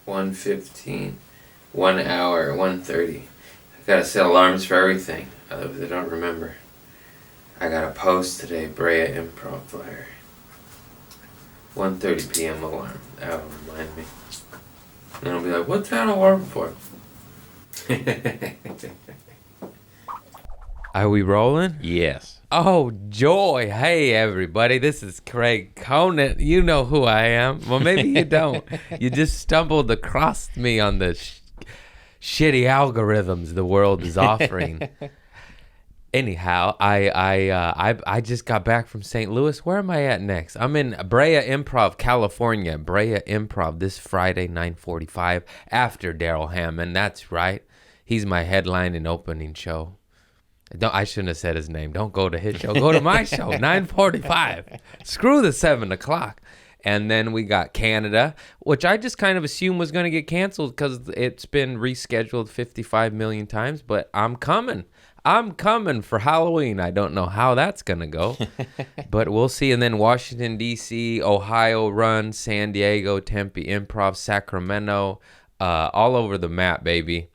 1:15, 1 hour, 1:30. I gotta set alarms for everything. I don't remember. I got a post today, Brea Improv Flyer. 1:30 p.m. alarm. That'll remind me. And I'll be like, what's that alarm for? Are we rolling? Yes. Oh, joy. Hey, everybody. This is Craig Conant. You know who I am. Well, maybe you don't. You just stumbled across me on the shitty algorithms the world is offering. Anyhow, I just got back from St. Louis. Where am I at next? I'm in Brea Improv, California. Brea Improv this Friday, 9:45, after Daryl Hammond. That's right. He's my headline and opening show. I shouldn't have said his name. Don't go to his show. Go to my show, 9:45. Screw the 7 o'clock. And then we got Canada, which I just kind of assumed was going to get canceled because it's been rescheduled 55 million times. But I'm coming. I'm coming for Halloween. I don't know how that's going to go, but we'll see. And then Washington, D.C., Ohio Run, San Diego, Tempe Improv, Sacramento, all over the map, baby.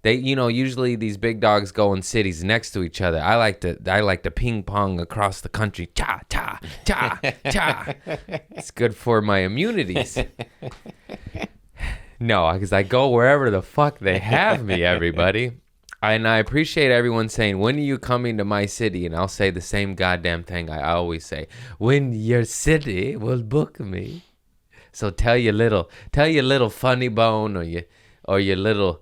They, usually these big dogs go in cities next to each other. I like to ping pong across the country. Cha, cha, cha, cha. It's good for my immunities. No, because I go wherever the fuck they have me, everybody. And I appreciate everyone saying, when are you coming to my city? And I'll say the same goddamn thing I always say. When your city will book me. So tell your little funny bone or your little...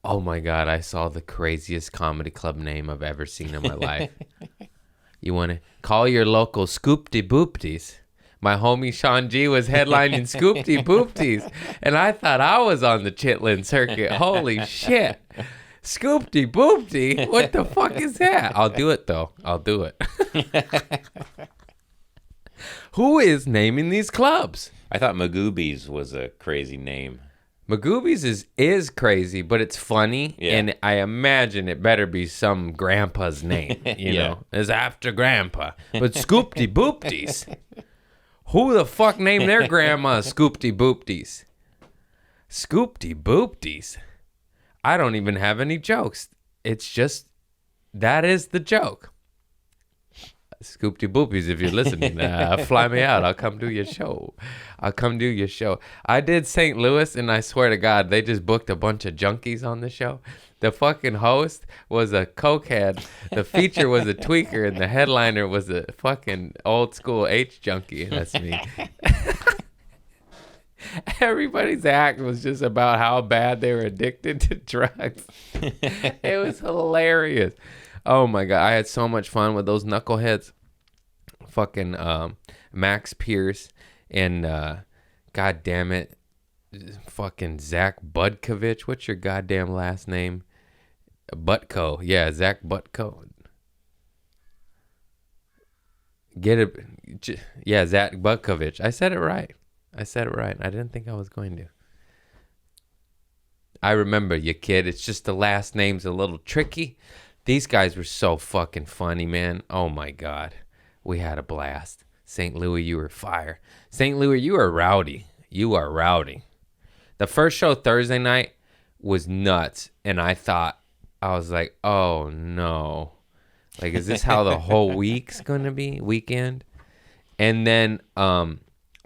Oh my God, I saw the craziest comedy club name I've ever seen in my life. You want to call your local Scoopty Boopties. My homie Sean G was headlining Scoopty Boopties, and I thought I was on the Chitlin circuit. Holy shit. Scoopty Boopty? What the fuck is that? I'll do it, though. I'll do it. Who is naming these clubs? I thought Magoobies was a crazy name. Magoobies is crazy, but it's funny, and I imagine it better be some grandpa's name, you know? It's after grandpa. But Scoopty Boopties? Who the fuck named their grandma Scoopty Boopties? Scoopty Boopties? I don't even have any jokes. It's just, that is the joke. Scoopty Boopies, if you're listening, fly me out. I'll come do your show. I did St. Louis, and I swear to God, they just booked a bunch of junkies on the show. The fucking host was a cokehead. The feature was a tweaker, and the headliner was a fucking old school H junkie. That's me. Everybody's act was just about how bad they were addicted to drugs. It was hilarious. Oh my God, I had so much fun with those knuckleheads. Fucking Max Pierce and God damn it, fucking Zach Budkovich. What's your goddamn last name? Butko. Yeah, Zach Butko. Get it? Yeah, Zach Butkovich. I said it right. I didn't think I was going to. I remember you, kid. It's just the last name's a little tricky. These guys were so fucking funny, man. Oh my God. We had a blast. St. Louis, you were fire. St. Louis, you are rowdy. You are rowdy. The first show Thursday night was nuts. And I was like, oh no. Like, is this how the whole week's going to be? Weekend? And then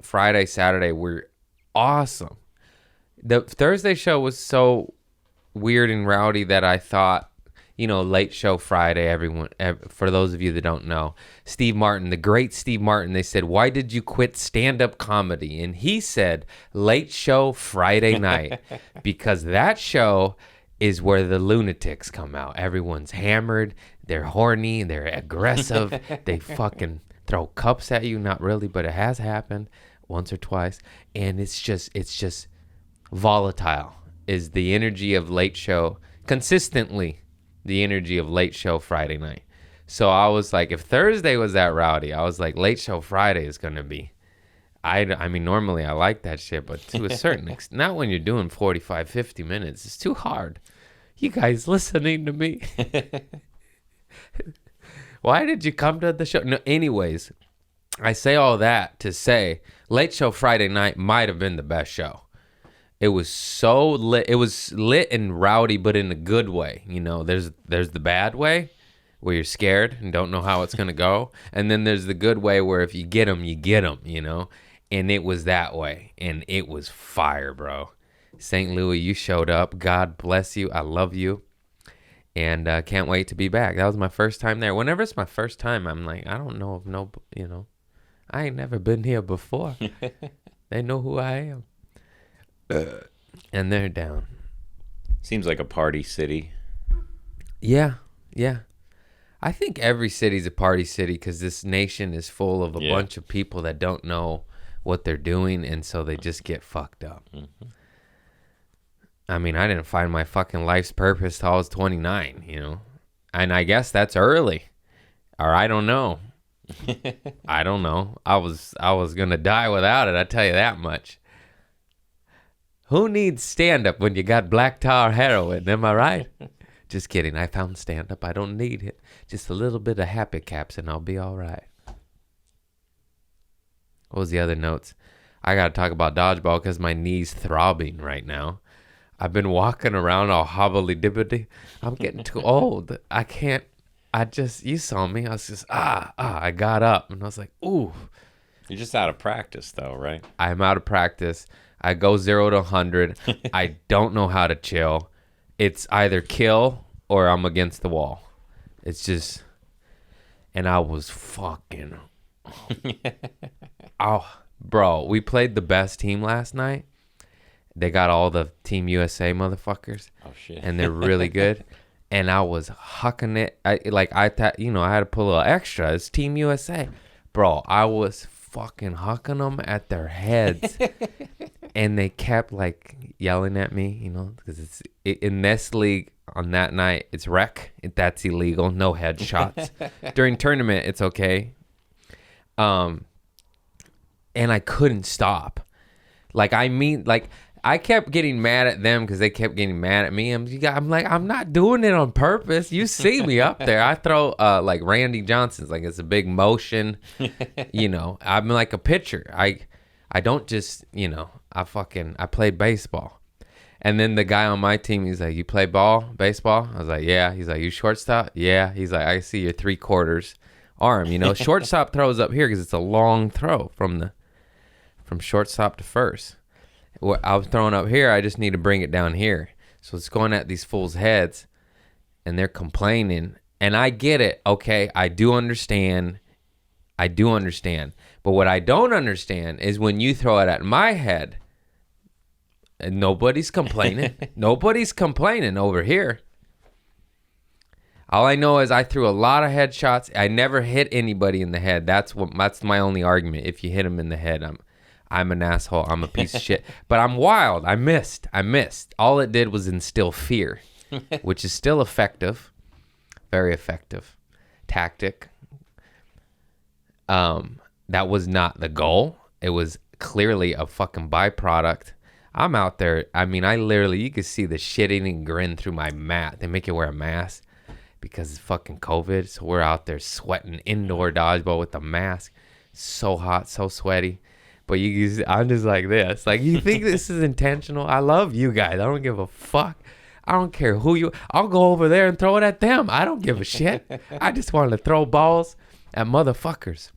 Friday, Saturday were awesome. The Thursday show was so weird and rowdy that I thought, Late Show Friday, for those of you that don't know, Steve Martin, the great Steve Martin, they said, why did you quit stand-up comedy? And he said, Late Show Friday night, because that show is where the lunatics come out. Everyone's hammered, they're horny, they're aggressive, they fucking throw cups at you. Not really, but it has happened once or twice. And it's just volatile is the energy of Late Show, consistently the energy of Late Show Friday night. So I was like, if Thursday was that rowdy, I was like, Late Show Friday is going to be. I mean, normally I like that shit, but to a certain extent, not when you're doing 45, 50 minutes. It's too hard. You guys listening to me? Why did you come to the show? No, anyways, I say all that to say Late Show Friday night might have been the best show. It was so lit. It was lit and rowdy, but in a good way. You know, there's the bad way where you're scared and don't know how it's gonna go, and then there's the good way where if you get them, you get them. You know, and it was that way, and it was fire, bro. St. Louis, you showed up. God bless you. I love you, and can't wait to be back. That was my first time there. Whenever it's my first time, I'm like, I don't know if I ain't never been here before. They know who I am. And they're down. Seems like a party city. Yeah. I think every city's a party city because this nation is full of a bunch of people that don't know what they're doing, and so they just get fucked up. Mm-hmm. I mean, I didn't find my fucking life's purpose till I was 29, you know? And I guess that's early. Or I don't know. I don't know. I was going to die without it, I tell you that much. Who needs stand-up when you got black tar heroin? Am I right? Just kidding. I found stand-up. I don't need it. Just a little bit of Happy Caps and I'll be all right. What was the other notes? I got to talk about dodgeball because my knee's throbbing right now. I've been walking around all hobbly-dibbly. I'm getting too old. I can't. You saw me. I was just, I got up and I was like, ooh. You're just out of practice though, right? I'm out of practice. I go 0 to 100. I don't know how to chill. It's either kill or I'm against the wall. It's just, and I was fucking, bro, we played the best team last night. They got all the Team USA motherfuckers. Oh, shit. And they're really good. And I was hucking it. I had to put a little extra. It's Team USA. Bro, I was fucking hucking them at their heads. And they kept like yelling at me, you know, because in this league on that night, it's rec. That's illegal. No headshots. During tournament, it's okay. And I couldn't stop. I kept getting mad at them because they kept getting mad at me. I'm like, I'm not doing it on purpose. You see me up there. I throw like Randy Johnson's, like it's a big motion. You know, I'm like a pitcher. I don't just, you know, I play baseball. And then the guy on my team, he's like, you play baseball? I was like, yeah. He's like, you shortstop? Yeah. He's like, I see your 3/4 arm. You know, shortstop throws up here because it's a long throw from shortstop to first. What I was throwing up here, I just need to bring it down here. So it's going at these fools' heads, and they're complaining. And I get it. Okay, I do understand. But what I don't understand is when you throw it at my head, and nobody's complaining. Nobody's complaining over here. All I know is I threw a lot of headshots. I never hit anybody in the head. That's my only argument. If you hit them in the head, I'm an asshole. I'm a piece of shit. But I'm wild. I missed. All it did was instill fear, which is still effective. Very effective tactic. That was not the goal. It was clearly a fucking byproduct. I'm out there. I mean, you could see the shit-eating grin through my mat. They make you wear a mask because it's fucking COVID. So we're out there sweating indoor dodgeball with the mask. So hot, so sweaty. But I'm just like this. Like, you think this is intentional? I love you guys. I don't give a fuck. I don't care I'll go over there and throw it at them. I don't give a shit. I just want to throw balls at motherfuckers.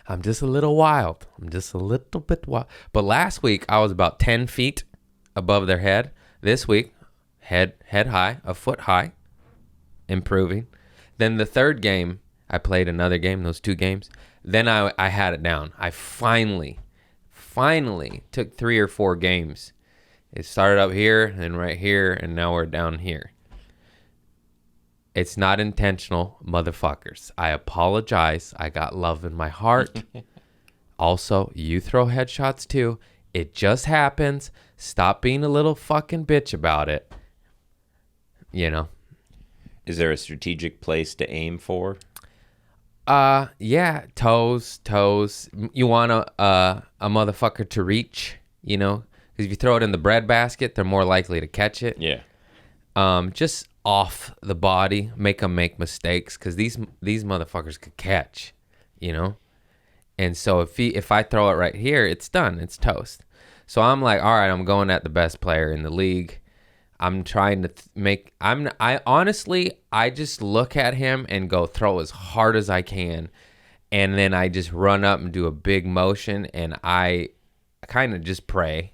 I'm just a little wild. I'm just a little bit wild. But last week, I was about 10 feet above their head. This week, head high, a foot high, improving. Then the third game, I played another game, those 2 games. Then I had it down. I finally took 3 or 4 games. It started up here, and right here, and now we're down here. It's not intentional, motherfuckers. I apologize. I got love in my heart. Also, you throw headshots too. It just happens. Stop being a little fucking bitch about it. You know? Is there a strategic place to aim for? Yeah, toes. You want a motherfucker to reach, you know? Because if you throw it in the breadbasket, they're more likely to catch it. Yeah. Just off the body, make them make mistakes, because these motherfuckers could catch, you know? And so if I throw it right here, it's done. It's toast. So I'm like, all right, I'm going at the best player in the league. I'm trying to I just look at him and go throw as hard as I can. And then I just run up and do a big motion, and I kind of just pray.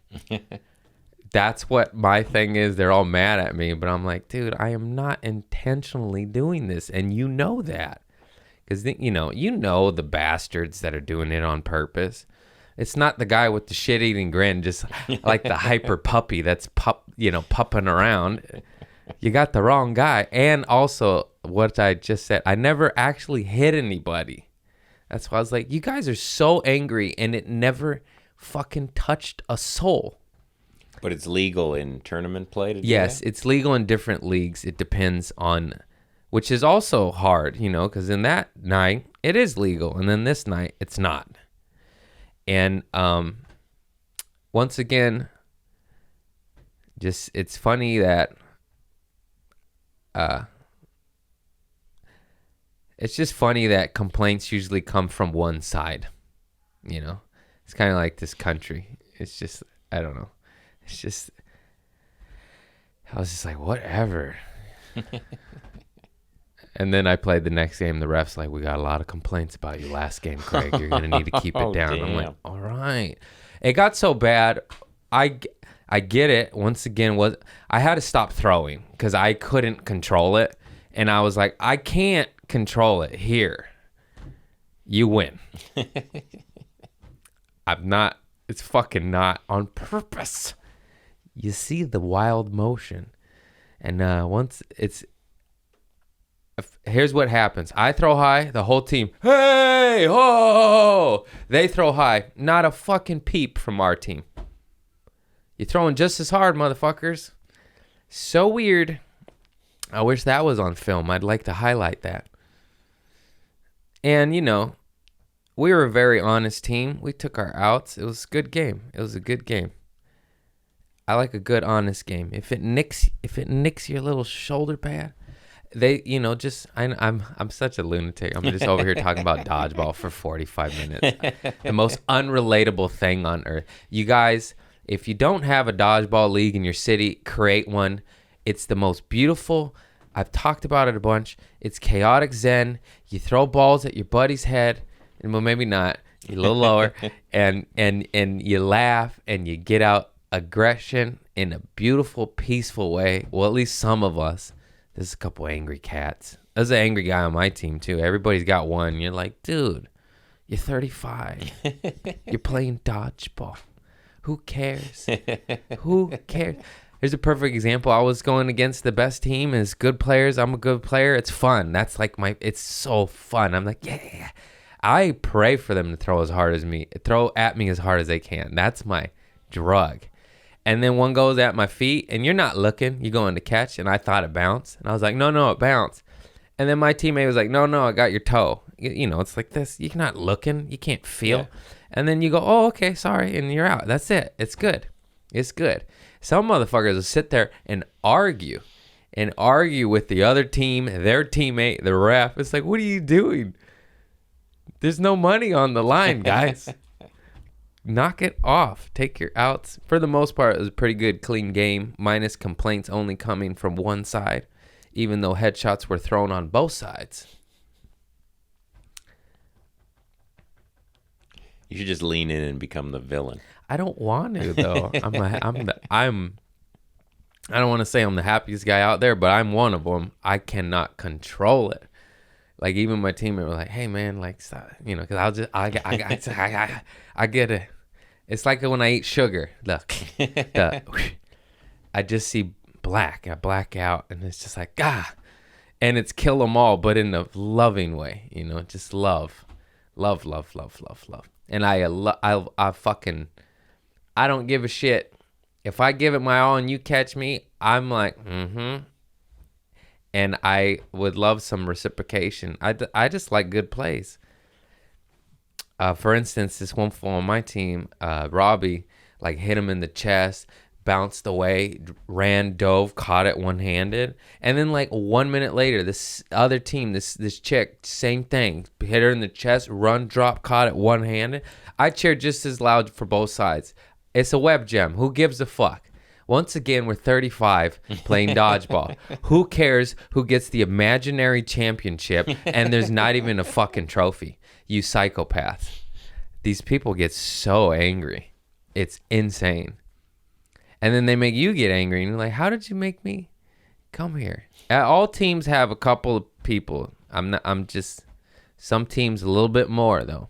That's what my thing is. They're all mad at me, but I'm like, dude, I am not intentionally doing this, and you know that. Because, you know the bastards that are doing it on purpose. It's not the guy with the shit-eating grin, just like the hyper puppy that's pupping around. You got the wrong guy. And also, what I just said, I never actually hit anybody. That's why I was like, you guys are so angry, and it never fucking touched a soul. But it's legal in tournament play to do Yes, that? it's legal in different leagues. It depends on, which is also hard, because in that night, it is legal, and then this night, it's not. And once again, just it's funny that it's just funny that complaints usually come from one side. It's kind of like this country. It's just, I don't know. It's just, I was just like, whatever. And then I played the next game. The ref's like, we got a lot of complaints about you last game, Craig. You're going to need to keep it down. Damn. I'm like, all right. It got so bad. I get it. Once again, I had to stop throwing because I couldn't control it. And I was like, I can't control it here. You win. It's fucking not on purpose. You see the wild motion. And here's what happens. I throw high, the whole team, hey, ho! They throw high. Not a fucking peep from our team. You're throwing just as hard, motherfuckers. So weird. I wish that was on film. I'd like to highlight that. And, we were a very honest team. We took our outs. It was a good game. It was a good game. I like a good, honest game. If it nicks your little shoulder pad, I'm such a lunatic. I'm just over here talking about dodgeball for 45 minutes. The most unrelatable thing on earth. You guys, if you don't have a dodgeball league in your city, create one. It's the most beautiful. I've talked about it a bunch. It's chaotic zen. You throw balls at your buddy's head, and well, maybe not. You're a little lower, and you laugh and you get out aggression in a beautiful, peaceful way. Well, at least some of us. There's a couple angry cats. There's an angry guy on my team too. Everybody's got one. You're like, dude, you're 35. You're playing dodgeball. Who cares? Who cares? Here's a perfect example. I was going against the best team as good players. I'm a good player. It's fun. That's like it's so fun. I'm like, yeah. I pray for them to throw at me as hard as they can. That's my drug. And then one goes at my feet, and you're not looking. You're going to catch, and I thought it bounced. And I was like, no, it bounced. And then my teammate was like, no, I got your toe. It's like this. You're not looking. You can't feel. Yeah. And then you go, oh, okay, sorry, and you're out. That's it. It's good. It's good. Some motherfuckers will sit there and argue with the other team, their teammate, the ref. It's like, what are you doing? There's no money on the line, guys. Knock it off. Take your outs. For the most part, it was a pretty good, clean game, minus complaints only coming from one side, even though headshots were thrown on both sides. You should just lean in and become the villain. I don't want to, though. I don't want to say I'm the happiest guy out there, but I'm one of them. I cannot control it. Like, even my teammate was like, hey, man, like, stop, because I get it. It's like when I eat sugar. Look, I just see black. I black out, and it's just like, and it's kill them all, but in a loving way, just love. And I don't give a shit. If I give it my all and you catch me, I'm like, and I would love some reciprocation. I just like good plays. For instance, this one fool on my team, Robbie, like hit him in the chest, bounced away, ran, dove, caught it one-handed. And then like 1 minute later, this other team, this chick, same thing, hit her in the chest, run, drop, caught it one-handed. I cheered just as loud for both sides. It's a web gem. Who gives a fuck? Once again, we're 35 playing dodgeball. Who cares who gets the imaginary championship and there's not even a fucking trophy? You psychopaths. These people get so angry. It's insane. And then they make you get angry and you're like, how did you make me come here? All teams have a couple of people. Some teams a little bit more though.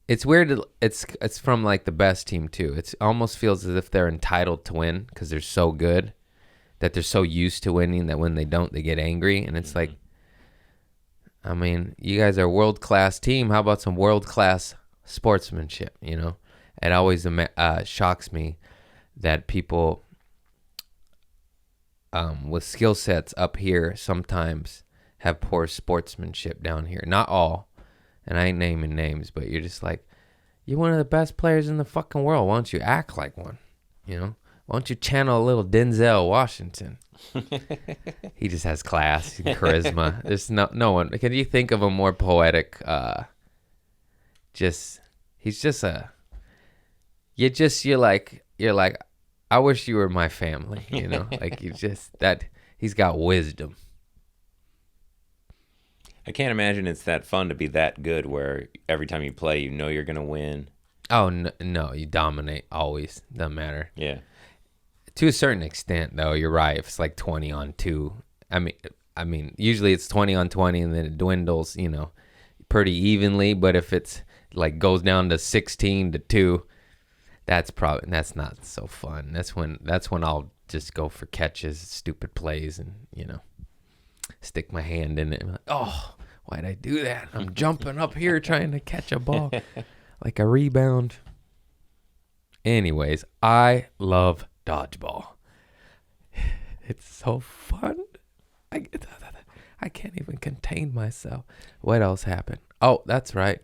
It's weird. It's from like the best team too. It almost feels as if they're entitled to win because they're so good, that they're so used to winning that when they don't, they get angry. And it's like, I mean, you guys are a world-class team. How about some world-class sportsmanship? You know, it always shocks me that people with skill sets up here sometimes have poor sportsmanship down here. Not all. And I ain't naming names, but you're just like, you're one of the best players in the fucking world. Why don't you act like one? You know? Why don't you channel a little Denzel Washington? He just has class and charisma. There's no one. Can you think of a more poetic, he's just you're like, I wish you were my family, you know? Like he's got wisdom. I can't imagine it's that fun to be that good where every time you play, you know you're going to win. Oh, no, you dominate always. Doesn't matter. Yeah. To a certain extent, though, you're right. If it's like 20 on 2, I mean, usually it's 20 on 20 and then it dwindles, you know, pretty evenly. But if it's like goes down to 16 to 2, that's not so fun. That's when I'll just go for catches, stupid plays, and, you know, stick my hand in it. And like, oh, why'd I do that? I'm jumping up here trying to catch a ball like a rebound. Anyways, I love dodgeball. It's so fun. I can't even contain myself. What else happened? Oh, that's right.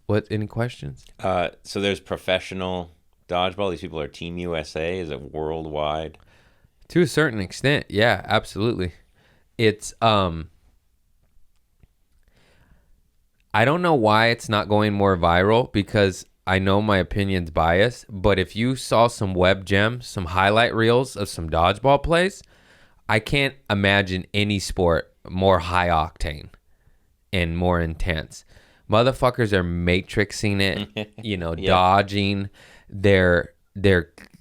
What? Any questions? So there's professional dodgeball. These people are Team USA. Is it worldwide? To a certain extent, yeah, absolutely. It's I don't know why it's not going more viral, because I know my opinion's biased, but if you saw some web gems, some highlight reels of some dodgeball plays, I can't imagine any sport more high octane and more intense. Motherfuckers are matrixing it, you know, Yeah. dodging. They're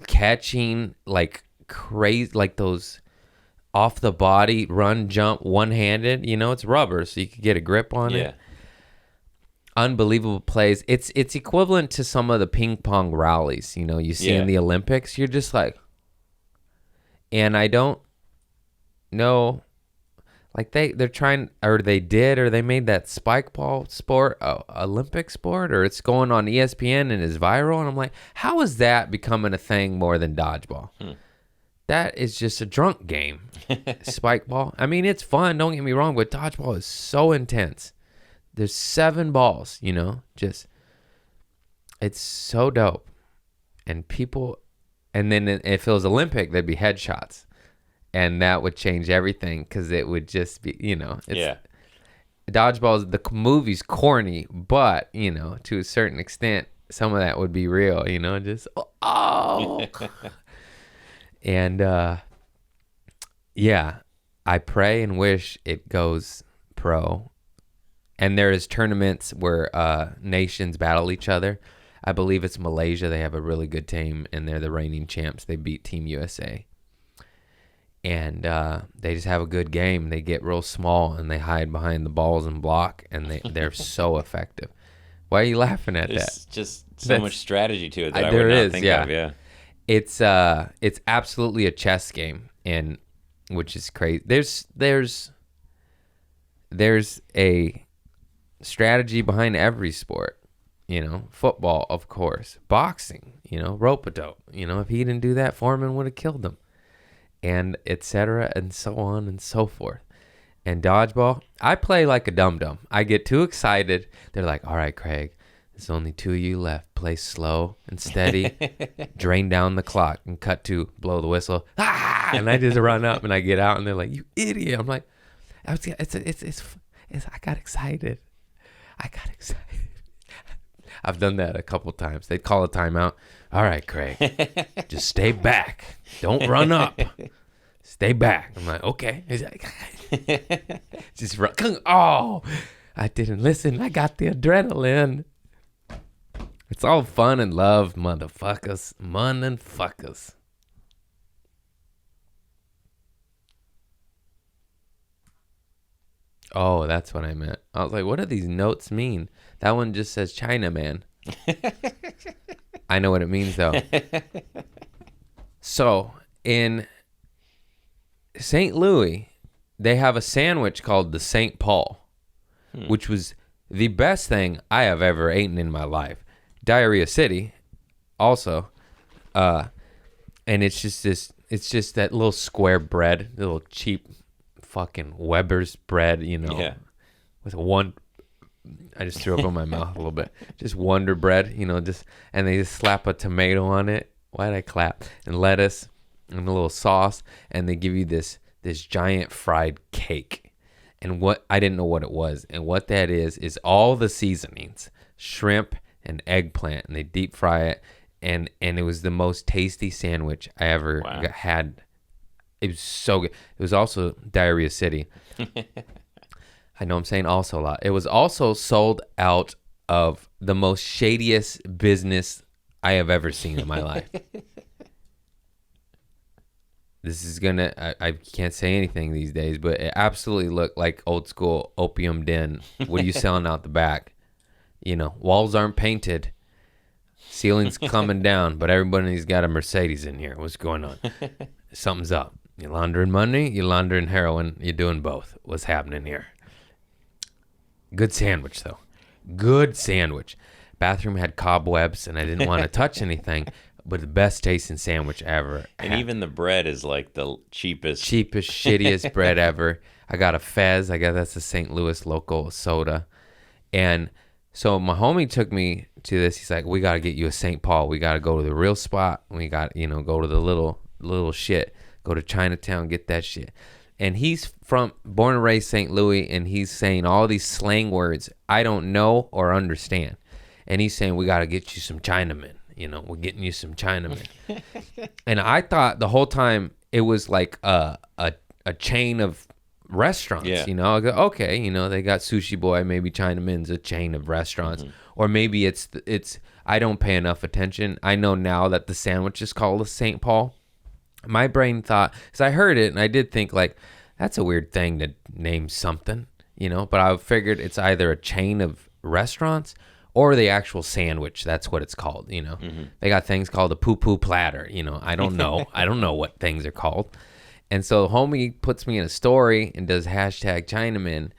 catching like crazy, like those off the body run jump one-handed. You know, it's rubber, so you could get a grip on Yeah. it. Unbelievable plays. It's equivalent to some of the ping pong rallies, you know, you see in the Olympics. You're just like, and I don't know, like they're trying, or they did, or they made that spike ball sport Olympic sport, or it's going on ESPN and is viral, and I'm like, how is that becoming a thing more than dodgeball? That is just a drunk game. Spike ball. I mean, it's fun, don't get me wrong, but dodgeball is so intense. There's 7 balls, you know, just, it's so dope. And people, and then if it was Olympic, there'd be headshots. And that would change everything, because it would just be, you know, dodgeball, the movie's corny, but, you know, to a certain extent, some of that would be real, you know, just, oh. And, yeah, I pray and wish it goes pro. And there is tournaments where nations battle each other. I believe it's Malaysia. They have a really good team, and they're the reigning champs. They beat Team USA. And they just have a good game. They get real small, and they hide behind the balls and block, and they're so effective. Why are you laughing at that? There's just so much strategy to it that I there would not is, think yeah. of. Yeah. It's absolutely a chess game, and which is crazy. There's a strategy behind every sport, you know. Football, of course. Boxing, you know. Rope-a-dope, you know. If he didn't do that, Foreman would have killed him, and etc. and so on and so forth. And dodgeball, I play like a dum-dum. I get too excited. They're like, all right, Craig, there's only 2 of you left. Play slow and steady. Drain down the clock and cut to blow the whistle. Ah! And I just run up and I get out, and they're like, you idiot. I'm like, I got excited. I've done that a couple times. They'd call a timeout. All right, Craig, just stay back. Don't run up. Stay back. I'm like, okay. He's like, just run. Oh, I didn't listen. I got the adrenaline. It's all fun and love, motherfuckers. Fuckers. Oh, that's what I meant. I was like, what do these notes mean? That one just says Chinaman. I know what it means, though. So, in St. Louis, they have a sandwich called the St. Paul, which was the best thing I have ever eaten in my life. Diarrhea City, also. And it's just that little square bread, little cheap fucking Weber's bread, with I just threw up in my mouth a little bit. Just Wonder Bread, and they just slap a tomato on it. Why did I clap? And lettuce and a little sauce, and they give you this giant fried cake. And I didn't know what it was. And what that is all the seasonings, shrimp and eggplant, and they deep fry it. And it was the most tasty sandwich I ever had. It was so good. It was also Diarrhea City. I know I'm saying also a lot. It was also sold out of the most shadiest business I have ever seen in my life. This is I can't say anything these days, but it absolutely looked like old school opium den. What are you selling out the back? Walls aren't painted. Ceiling's coming down, but everybody's got a Mercedes in here. What's going on? Something's up. You laundering money, you laundering heroin, you're doing both. What's happening here? Good sandwich, though. Good sandwich. Bathroom had cobwebs, and I didn't want to touch anything, but the best tasting sandwich ever. And even the bread is like the cheapest, shittiest bread ever. I got a Fez. I guess that's the St. Louis local soda. And so my homie took me to this. He's like, we got to get you a St. Paul. We got to go to the real spot. We got, go to the little shit. Go to Chinatown, get that shit. And he's born and raised St. Louis, and he's saying all these slang words I don't know or understand. And he's saying, we got to get you some Chinamen. We're getting you some Chinamen. And I thought the whole time it was like a chain of restaurants. Yeah. I go, okay, they got Sushi Boy, maybe Chinamen's a chain of restaurants. Or maybe it's I don't pay enough attention. I know now that the sandwich is called a St. Paul. My brain thought, because I heard it and I did think like, that's a weird thing to name something, but I figured it's either a chain of restaurants or the actual sandwich. That's what it's called, They got things called a poo-poo platter, I don't know. I don't know what things are called. And so homie puts me in a story and does hashtag Chinaman,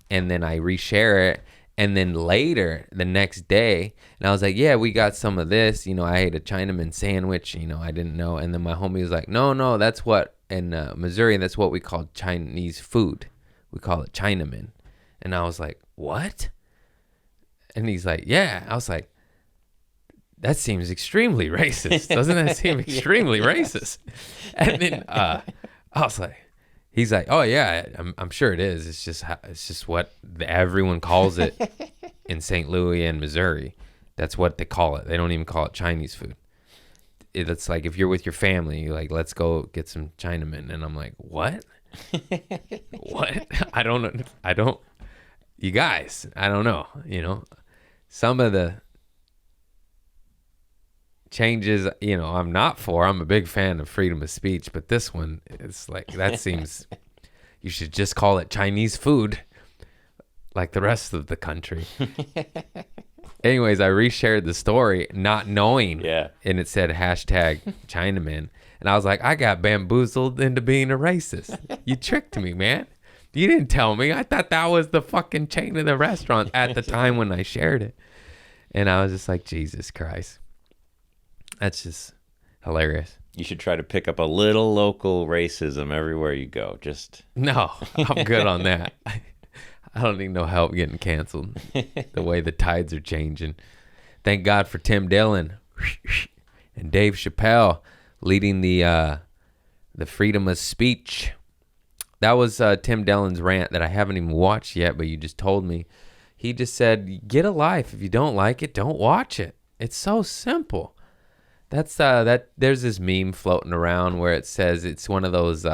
and then I reshare it. And then later, the next day, and I was like, yeah, we got some of this. I ate a Chinaman sandwich. I didn't know. And then my homie was like, no, that's what, in Missouri, that's what we call Chinese food. We call it Chinaman. And I was like, what? And he's like, yeah. I was like, that seems extremely racist. Doesn't that seem extremely racist? And then I was like, he's like, oh yeah, I'm sure it is. It's just what everyone calls it in St. Louis and Missouri. That's what they call it. They don't even call it Chinese food. It's like if you're with your family, you're like, let's go get some Chinamen. And I'm like, what? What? I don't. You guys, I don't know. Some of the changes, I'm not for. I'm a big fan of freedom of speech, but this one, it's like, that seems, you should just call it Chinese food like the rest of the country. Anyways, I reshared the story not knowing. Yeah. And it said hashtag Chinaman. And I was like, I got bamboozled into being a racist. You tricked me, man. You didn't tell me. I thought that was the fucking chain of the restaurant at the time when I shared it. And I was just like, Jesus Christ. That's just hilarious. You should try to pick up a little local racism everywhere you go. No, I'm good on that. I don't need no help getting canceled. The way the tides are changing. Thank God for Tim Dillon and Dave Chappelle leading the freedom of speech. That was Tim Dillon's rant that I haven't even watched yet, but you just told me. He just said, get a life. If you don't like it, don't watch it. It's so simple. That's that. There's this meme floating around where it says it's one of those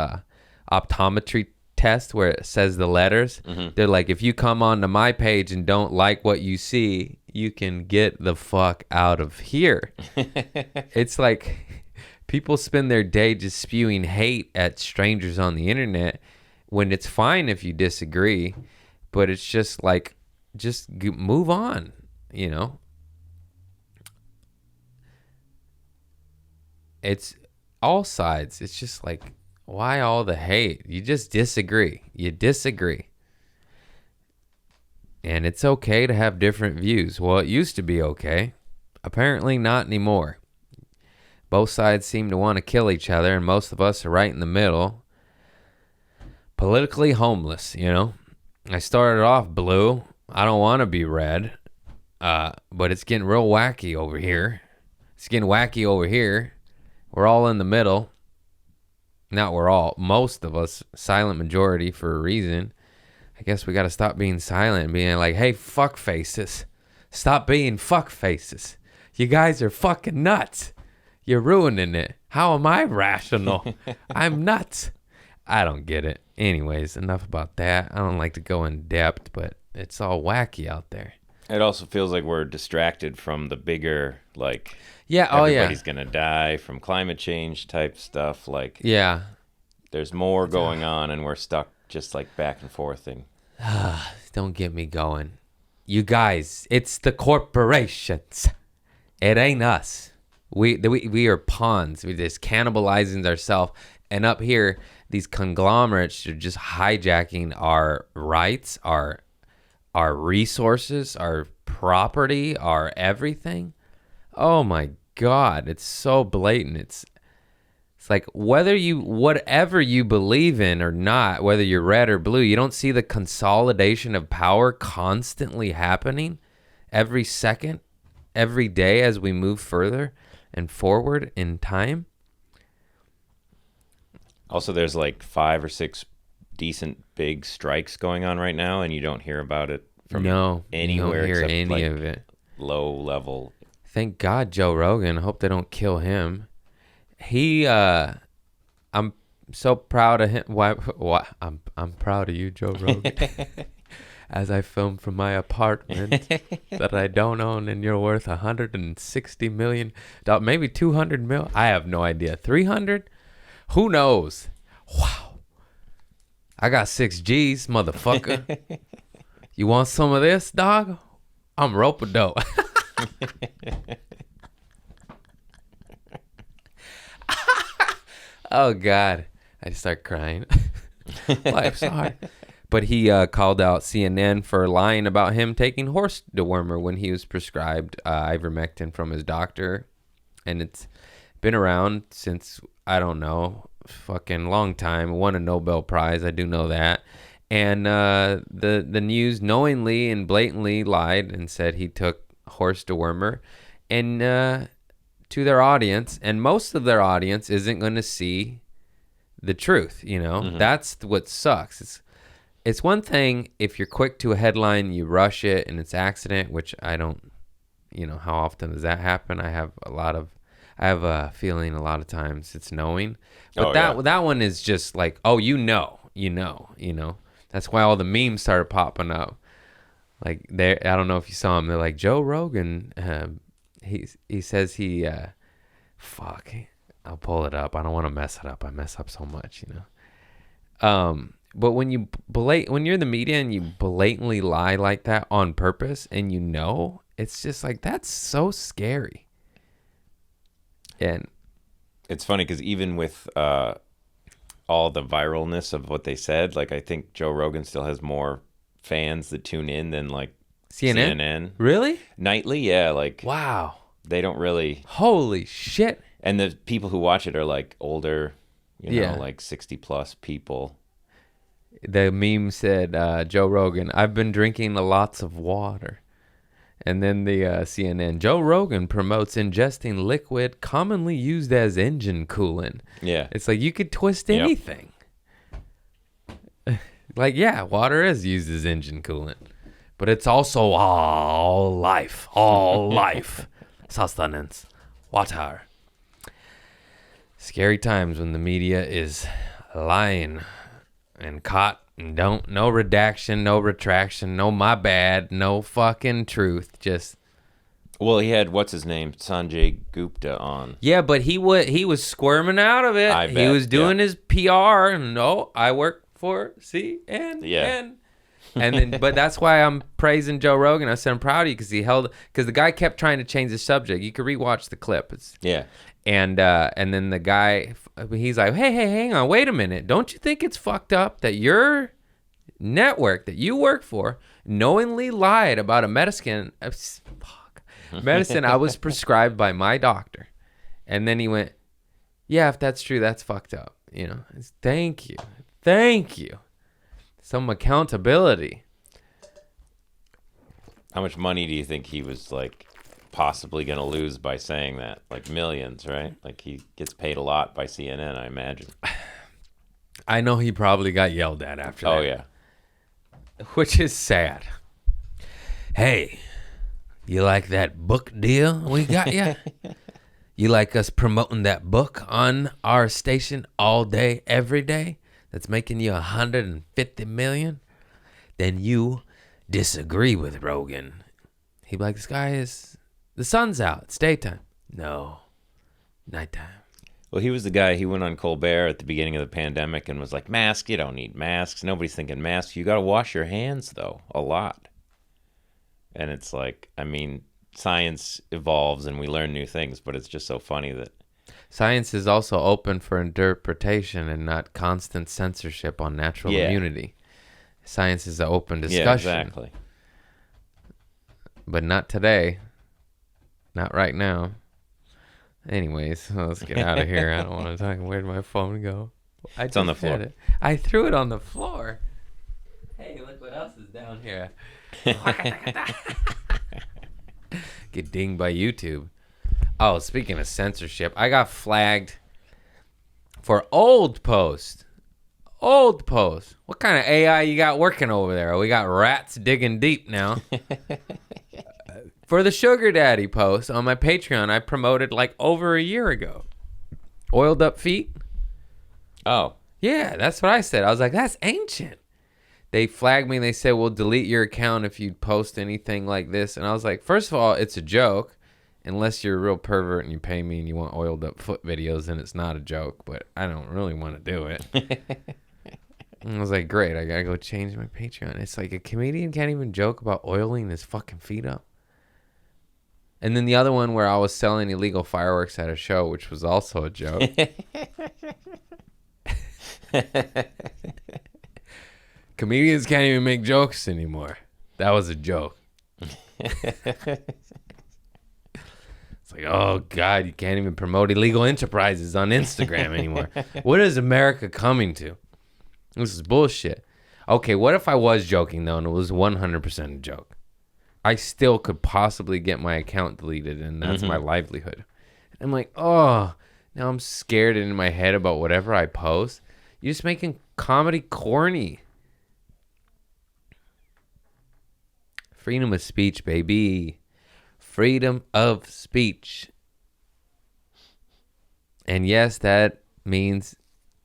optometry tests where it says the letters. Mm-hmm. They're like, if you come onto my page and don't like what you see, you can get the fuck out of here. It's like people spend their day just spewing hate at strangers on the internet when it's fine if you disagree, but it's just like, move on, you know? It's all sides. It's just like, why all the hate? You just disagree. You disagree. And it's okay to have different views. Well, it used to be okay. Apparently not anymore. Both sides seem to want to kill each other, and most of us are right in the middle. Politically homeless, you know? I started off blue. I don't want to be red. But it's getting real wacky over here. It's getting wacky over here. We're all in the middle. Not we're all. Most of us. Silent majority for a reason. I guess we got to stop being silent and being like, hey, fuck faces. Stop being fuck faces. You guys are fucking nuts. You're ruining it. How am I rational? I'm nuts. I don't get it. Anyways, enough about that. I don't like to go in depth, but it's all wacky out there. It also feels like we're distracted from the bigger, like, everybody's gonna die from climate change type stuff. Like, yeah, there's more going on, and we're stuck just like back and forthing. Don't get me going. You guys, it's the corporations. It ain't us. We are pawns. We're just cannibalizing ourselves. And up here, these conglomerates are just hijacking our rights, our resources, our property, our everything. Oh my God, it's so blatant. It's like whatever you believe in or not, whether you're red or blue, you don't see the consolidation of power constantly happening every second, every day as we move further and forward in time. Also, there's like 5 or 6 decent big strikes going on right now, and you don't hear about it from anywhere. You don't hear except any of it. Low level. Thank God, Joe Rogan. I hope they don't kill him. I'm so proud of him. Why? I'm proud of you, Joe Rogan. As I film from my apartment that I don't own, and you're worth $160 million, maybe 200 mil. I have no idea. 300? Who knows? Wow. I got 6 G's, motherfucker. You want some of this, dog? I'm rope-a-dope. Oh, God. I just start crying. Life's hard. But he called out CNN for lying about him taking horse dewormer when he was prescribed ivermectin from his doctor. And it's been around since, I don't know, fucking long time. Won a Nobel Prize. I do know that. And the news knowingly and blatantly lied and said he took horse dewormer. And to their audience, and most of their audience isn't going to see the truth, you know? Mm-hmm. That's what sucks. It's one thing if you're quick to a headline, you rush it, and it's accident, which I don't, how often does that happen? I have a feeling a lot of times it's knowing. But that one is just like, oh, you know. That's why all the memes started popping up. Like, I don't know if you saw them. They're like, Joe Rogan, he says fuck, I'll pull it up. I don't want to mess it up. I mess up so much, But when you're in the media and you blatantly lie like that on purpose, and it's just like, that's so scary. And it's funny because even with all the viralness of what they said, like, I think Joe Rogan still has more fans that tune in than like CNN. Really? Nightly, yeah. Like, wow. They don't really. Holy shit. And the people who watch it are like older, like 60 plus people. The meme said, Joe Rogan, I've been drinking lots of water. And then the CNN, Joe Rogan promotes ingesting liquid commonly used as engine coolant. Yeah. It's like you could twist anything. Like, yeah, water is used as engine coolant. but it's also all life, sustenance, water. Scary times when the media is lying and caught and no redaction, no retraction, no my bad, no fucking truth. Just Well, he had what's his name, Sanjay Gupta on. yeah, but he was squirming out of it. I He bet, was doing yeah. his PR, and no, I work for CNN. Yeah. And then, but that's why I'm praising Joe Rogan. I said I'm proud of you because the guy kept trying to change the subject. You could rewatch the clip. Yeah. And then the guy, he's like, hey, hang on, wait a minute. Don't you think it's fucked up that your network that you work for knowingly lied about a medicine I was prescribed by my doctor? And then he went, yeah, if that's true, that's fucked up. You know, thank you. Some accountability. How much money do you think he was like possibly going to lose by saying that? Like millions, right? Like he gets paid a lot by CNN, I imagine. I know he probably got yelled at after that. Oh, yeah. Which is sad. Hey, you like that book deal we got ya? You like us promoting that book on our station all day, every day? That's making you 150 million? Then you disagree with Rogan. He'd be like, the sun's out. It's daytime. No, nighttime. Well, he was the guy, he went on Colbert at the beginning of the pandemic and was like, mask, you don't need masks. Nobody's thinking masks. You got to wash your hands, though, a lot. And it's like, I mean, science evolves and we learn new things, but it's just so funny that... Science is also open for interpretation and not constant censorship on natural immunity. Science is an open discussion. Yeah, exactly. But not today. Not right now. Anyways, let's get out of here. I don't want to talk. Where'd my phone go? It's on the floor. I threw it on the floor. Hey, look what else is down here. Get dinged by YouTube. Oh, speaking of censorship, I got flagged for old post. Old post. What kind of AI you got working over there? We got rats digging deep now. For the Sugar Daddy post on my Patreon, I promoted like over a year ago. Oiled up feet. Oh. Yeah, that's what I said. I was like, that's ancient. They flagged me and they said, we'll delete your account if you post anything like this. And I was like, first of all, it's a joke. Unless you're a real pervert and you pay me and you want oiled up foot videos, then it's not a joke. But I don't really want to do it. And I was like, great, I got to go change my Patreon. It's like a comedian can't even joke about oiling his fucking feet up. And then the other one where I was selling illegal fireworks at a show, which was also a joke. Comedians can't even make jokes anymore. That was a joke. It's like, oh, God, you can't even promote illegal enterprises on Instagram anymore. What is America coming to? This is bullshit. Okay, what if I was joking, though, and it was 100% a joke? I still could possibly get my account deleted, and that's my livelihood. I'm like, oh, now I'm scared in my head about whatever I post. You're just making comedy corny. Freedom of speech, baby. Freedom of speech. And yes, that means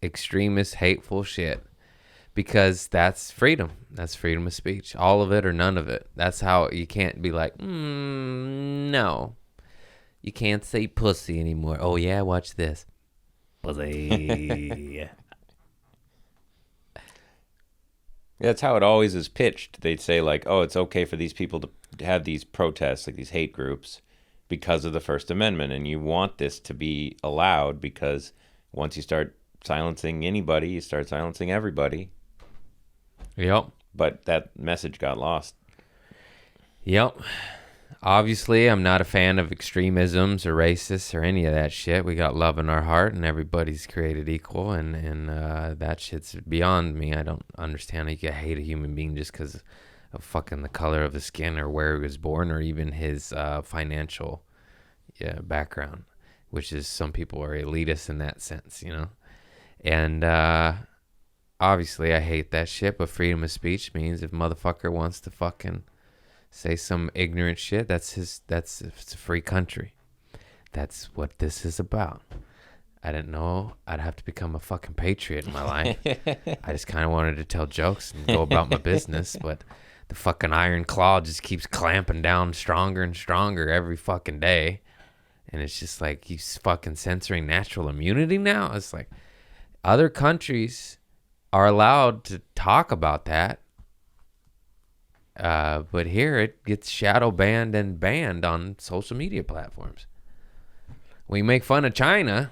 extremist, hateful shit. Because that's freedom. That's freedom of speech. All of it or none of it. That's how you can't be like, no. You can't say pussy anymore. Oh, yeah, watch this. Pussy. That's how it always is pitched. They'd say like, oh, it's okay for these people to have these protests, like these hate groups, because of the First Amendment. And you want this to be allowed because once you start silencing anybody, you start silencing everybody. Yep. But that message got lost. Yep. Obviously, I'm not a fan of extremisms or racists or any of that shit. We got love in our heart, and everybody's created equal, and that shit's beyond me. I don't understand how you can hate a human being just because of fucking the color of his skin or where he was born or even his financial background, which is some people are elitist in that sense, you know? And obviously, I hate that shit, but freedom of speech means if a motherfucker wants to fucking say some ignorant shit. It's a free country. That's what this is about. I didn't know I'd have to become a fucking patriot in my life. I just kind of wanted to tell jokes and go about my business, but the fucking iron claw just keeps clamping down stronger and stronger every fucking day. And it's just like he's fucking censoring natural immunity now. It's like other countries are allowed to talk about that. But here it gets shadow banned and banned on social media platforms. We make fun of China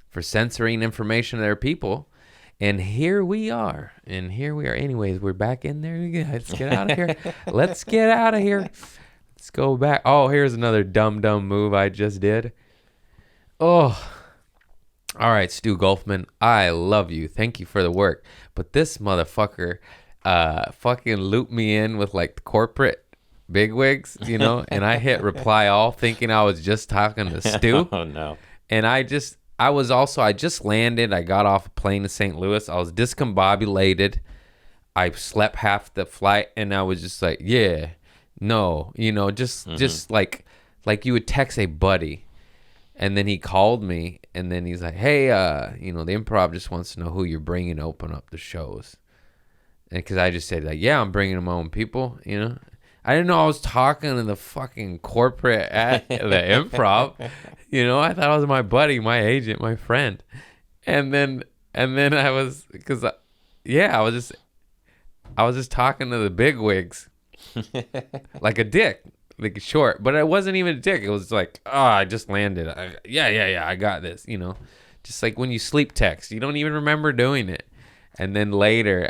for censoring information of their people. And here we are. Anyways, we're back in there. Let's get out of here. Let's get out of here. Let's go back. Oh, here's another dumb move I just did. Oh. All right, Stu Golfman. I love you. Thank you for the work. But this motherfucker fucking looped me in with like the corporate bigwigs, you know, and I hit reply all thinking I was just talking to Stu. Oh, no. And I just landed. I got off a plane to St. Louis. I was discombobulated. I slept half the flight and I was just like, yeah, no, you know, just like you would text a buddy. And then he called me and then he's like, hey, you know, the Improv just wants to know who you're bringing to open up the shows. And because I just said like, yeah, I'm bringing my own people, you know. I didn't know I was talking to the fucking corporate at the Improv. You know, I thought I was my buddy, my agent, my friend. And then I was, I was just talking to the bigwigs like a dick, like short. But I wasn't even a dick. It was like, oh, I just landed. I got this, you know. Just like when you sleep text, you don't even remember doing it. And then later,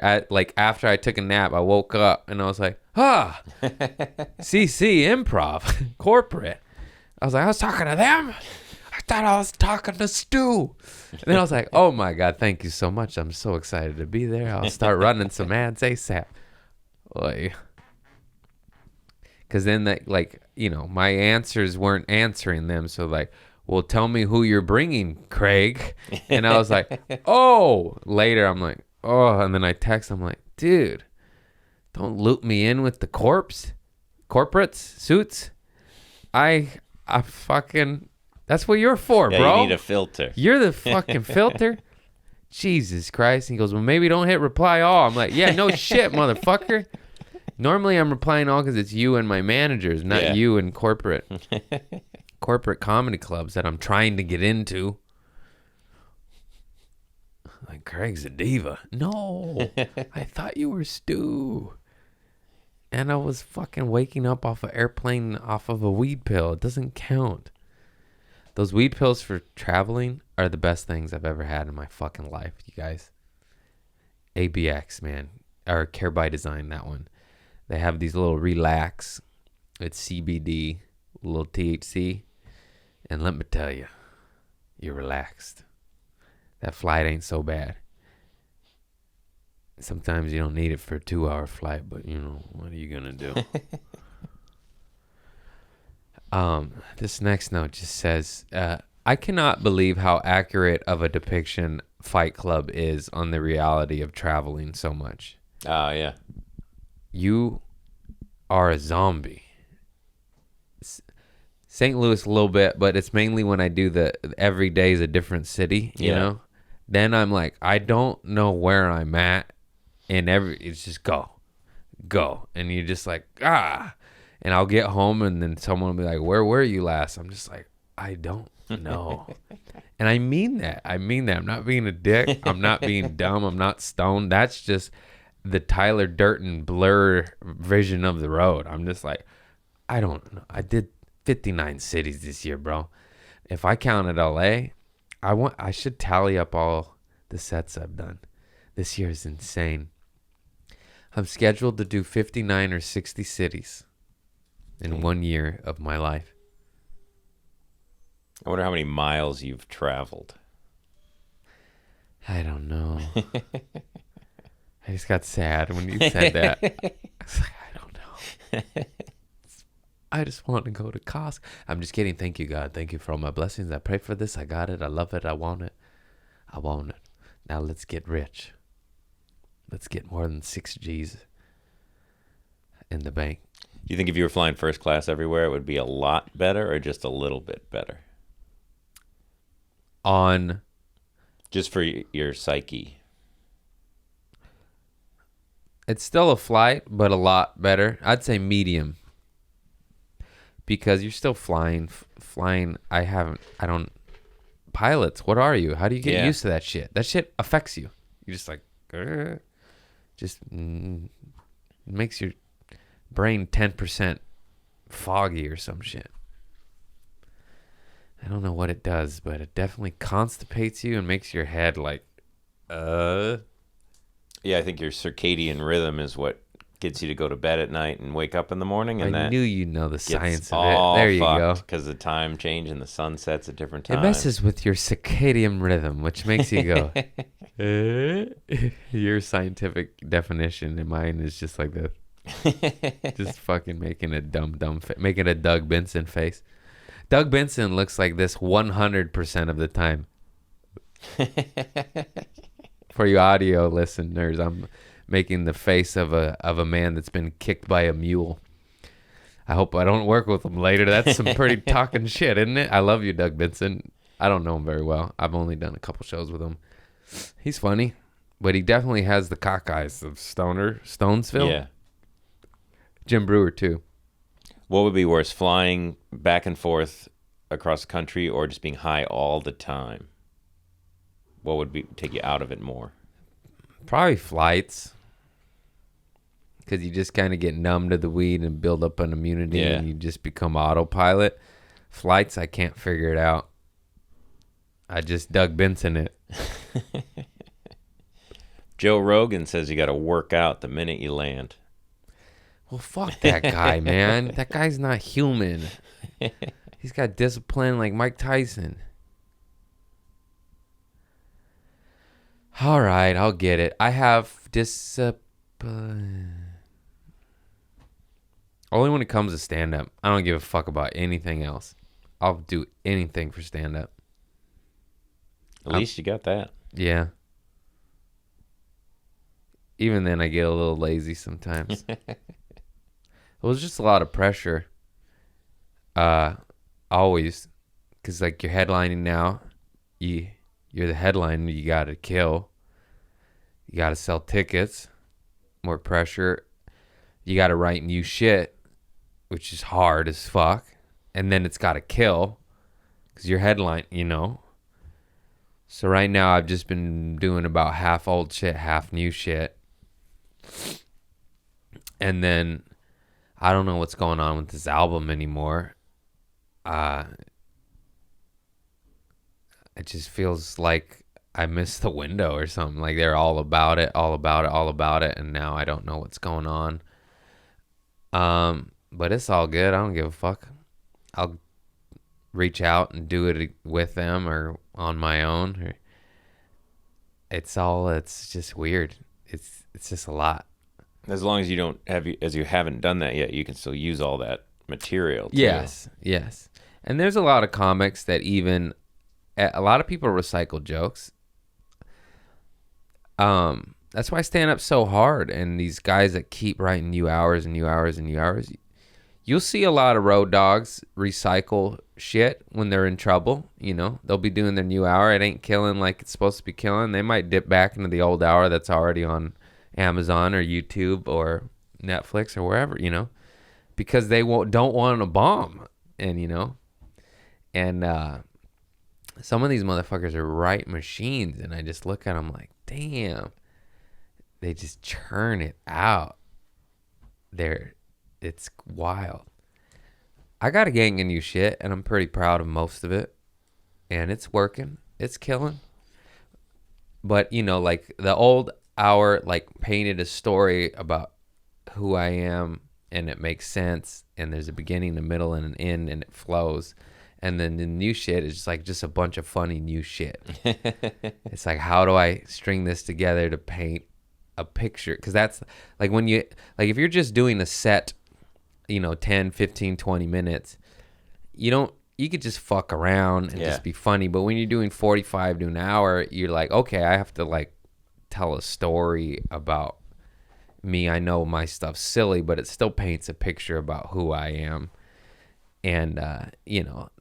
after I took a nap, I woke up and I was like, CC Improv, corporate. I was like, I was talking to them. I thought I was talking to Stu. And then I was like, oh my God, thank you so much. I'm so excited to be there. I'll start running some ads ASAP. Because then, my answers weren't answering them. So like, well, tell me who you're bringing, Craig. And I was like, oh. Later, I'm like, oh. And then I text, I'm like, dude, don't loop me in with the corporates, suits. I fucking, that's what you're for, yeah, bro. You need a filter. You're the fucking filter. Jesus Christ. And he goes, well, maybe don't hit reply all. I'm like, yeah, no shit, motherfucker. Normally I'm replying all because it's you and my managers, not you and corporate comedy clubs that I'm trying to get into. Like, Craig's a diva. No, I thought you were Stu. And I was fucking waking up off an airplane off of a weed pill. It doesn't count. Those weed pills for traveling are the best things I've ever had in my fucking life, you guys. ABX, man. Or Care by Design, that one. They have these little relax. It's CBD, a little THC. And let me tell you, you're relaxed. That flight ain't so bad. Sometimes you don't need it for a 2-hour flight, but you know, what are you going to do? This next note just says, I cannot believe how accurate of a depiction Fight Club is on the reality of traveling so much. Yeah. You are a zombie. St. Louis a little bit, but it's mainly when I do the every day is a different city, you know? Then I'm like, I don't know where I'm at. And it's just go. And you're just like, and I'll get home and then someone will be like, where were you last? I'm just like, I don't know. And I mean that. I'm not being a dick. I'm not being dumb. I'm not stoned. That's just the Tyler Durden blur vision of the road. I'm just like, I don't know. I did 59 cities this year, bro. If I counted LA, I should tally up all the sets I've done. This year is insane. I'm scheduled to do 59 or 60 cities in 1 year of my life. I wonder how many miles you've traveled. I don't know. I just got sad when you said that. I was like, I don't know. I just want to go to Costco. I'm just kidding. Thank you, God. Thank you for all my blessings. I pray for this. I got it. I love it. I want it. I want it. Now let's get rich. Let's get more than 6 G's in the bank. You think if you were flying first class everywhere, it would be a lot better or just a little bit better? On Just for your psyche. It's still a flight, but a lot better. I'd say medium. Because you're still flying. Pilots, what are you? How do you get used to that shit? That shit affects you. You're just like, makes your brain 10% foggy or some shit. I don't know what it does, but it definitely constipates you and makes your head like, Yeah, I think your circadian rhythm is what gets you to go to bed at night and wake up in the morning. And I that knew you know the science of all it. There you go. Because the time change and the sun sets at different times. It messes with your circadian rhythm, which makes you go. Your scientific definition and mine is just like this. Just fucking making a making a Doug Benson face. Doug Benson looks like this 100% of the time. For you audio listeners, I'm making the face of a man that's been kicked by a mule. I hope I don't work with him later. That's some pretty talking shit, isn't it? I love you, Doug Benson. I don't know him very well. I've only done a couple shows with him. He's funny, but he definitely has the cock eyes of Stonesville. Yeah. Jim Brewer, too. What would be worse, flying back and forth across the country or just being high all the time? What would take you out of it more? Probably flights. Because you just kind of get numb to the weed and build up an immunity and you just become autopilot. Flights, I can't figure it out. I just Doug Benson it. Joe Rogan says you got to work out the minute you land. Well, fuck that guy, man. That guy's not human. He's got discipline like Mike Tyson. All right, I'll get it. I have discipline. Only when it comes to stand-up. I don't give a fuck about anything else. I'll do anything for stand-up. At least you got that. Yeah. Even then, I get a little lazy sometimes. It was just a lot of pressure. Always. Because, like, you're headlining now. You're the headliner. You got to kill. You got to sell tickets. More pressure. You got to write new shit, which is hard as fuck. And then it's got to kill. Because you're headline, you know. So right now, I've just been doing about half old shit, half new shit. And then I don't know what's going on with this album anymore. It just feels like I missed the window or something. Like they're all about it. And now I don't know what's going on. But it's all good. I don't give a fuck. I'll reach out and do it with them or on my own. It's just weird. It's just a lot. As long as you haven't done that yet, you can still use all that material too. Yes. And there's a lot of comics that even a lot of people recycle jokes. That's why stand-up's so hard. And these guys that keep writing new hours and new hours and new hours, you'll see a lot of road dogs recycle shit when they're in trouble. You know, they'll be doing their new hour. It ain't killing like it's supposed to be killing. They might dip back into the old hour that's already on Amazon or YouTube or Netflix or wherever, you know, because they don't want a bomb. And, you know, and some of these motherfuckers are right machines. And I just look at them like, damn, they just churn it out. It's wild. I got a gang of new shit, and I'm pretty proud of most of it. And it's working. It's killing. But, you know, like the old hour, like painted a story about who I am, and it makes sense. And there's a beginning, a middle, and an end, and it flows. And then the new shit is just a bunch of funny new shit. It's like, how do I string this together to paint a picture? Because that's like when you, like if you're just doing a set, you know, 10, 15, 20 minutes, you could just fuck around and just be funny. But when you're doing 45 to an hour, you're like, okay, I have to like tell a story about me. I know my stuff's silly, but it still paints a picture about who I am. And,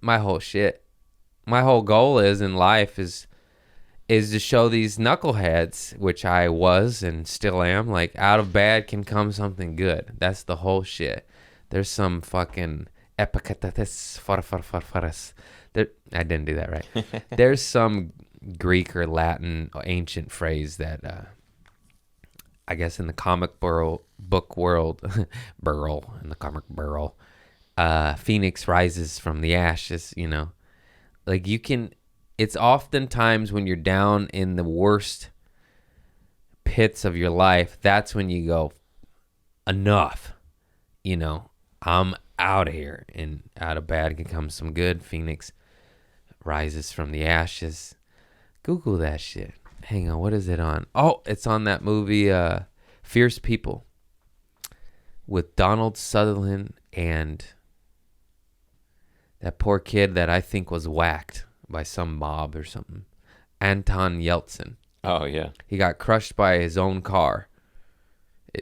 my whole goal is in life is to show these knuckleheads, which I was and still am, like, out of bad can come something good. That's the whole shit. There's some fucking epictetus. I didn't do that right. There's some Greek or Latin ancient phrase that I guess in the comic book world, Phoenix rises from the ashes, Like it's oftentimes when you're down in the worst pits of your life, that's when you go, enough, I'm out of here, and out of bad can come some good. Phoenix rises from the ashes. Google that shit. Hang on, what is it on? Oh, it's on that movie, Fierce People, with Donald Sutherland and that poor kid that I think was whacked by some mob or something. Anton Yeltsin. Oh, yeah. He got crushed by his own car.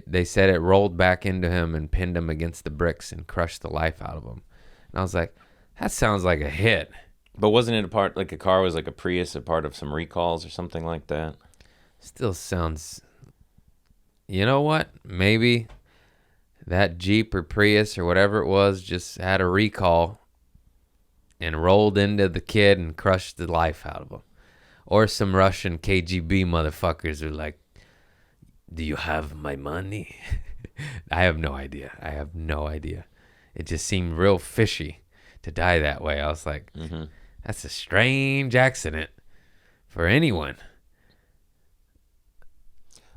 They said it rolled back into him and pinned him against the bricks and crushed the life out of him. And I was like, that sounds like a hit. But wasn't it a car was like a Prius, a part of some recalls or something like that? Still sounds, you know what? Maybe that Jeep or Prius or whatever it was just had a recall and rolled into the kid and crushed the life out of him. Or some Russian KGB motherfuckers are like, do you have my money? I have no idea. It just seemed real fishy to die that way. I was like, That's a strange accident for anyone.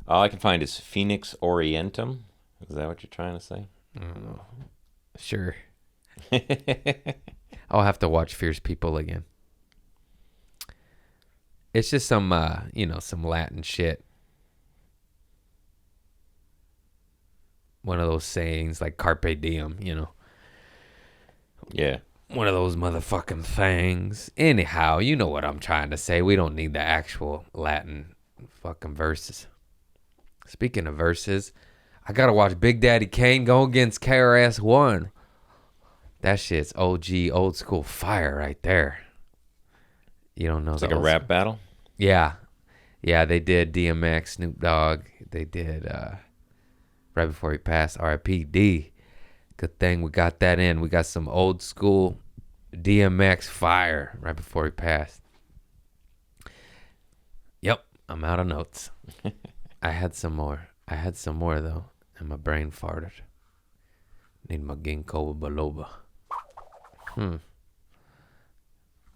All I can find is Phoenix Orientum. Is that what you're trying to say? I don't know. Sure. I'll have to watch Fierce People again. It's just some, some Latin shit. One of those sayings like carpe diem, Yeah. One of those motherfucking things. Anyhow, you know what I'm trying to say. We don't need the actual Latin fucking verses. Speaking of verses, I gotta watch Big Daddy Kane go against KRS-One. That shit's OG, old school fire right there. You don't know. It's like a rap battle? Yeah. Yeah, they did DMX, Snoop Dogg. They did, right before he passed, R.I.P.D. Good thing we got that in. We got some old school DMX fire right before he passed. Yep, I'm out of notes. I had some more, though, and my brain farted. Need my ginkgo biloba.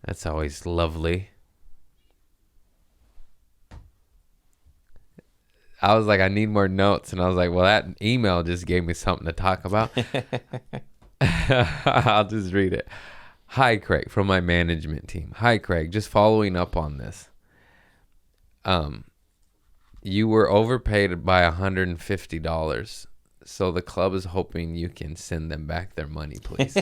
That's always lovely. I was like, I need more notes. And I was like, well, that email just gave me something to talk about. I'll just read it. Hi, Craig, from my management team. Hi, Craig, just following up on this. You were overpaid by $150. So the club is hoping you can send them back their money, please.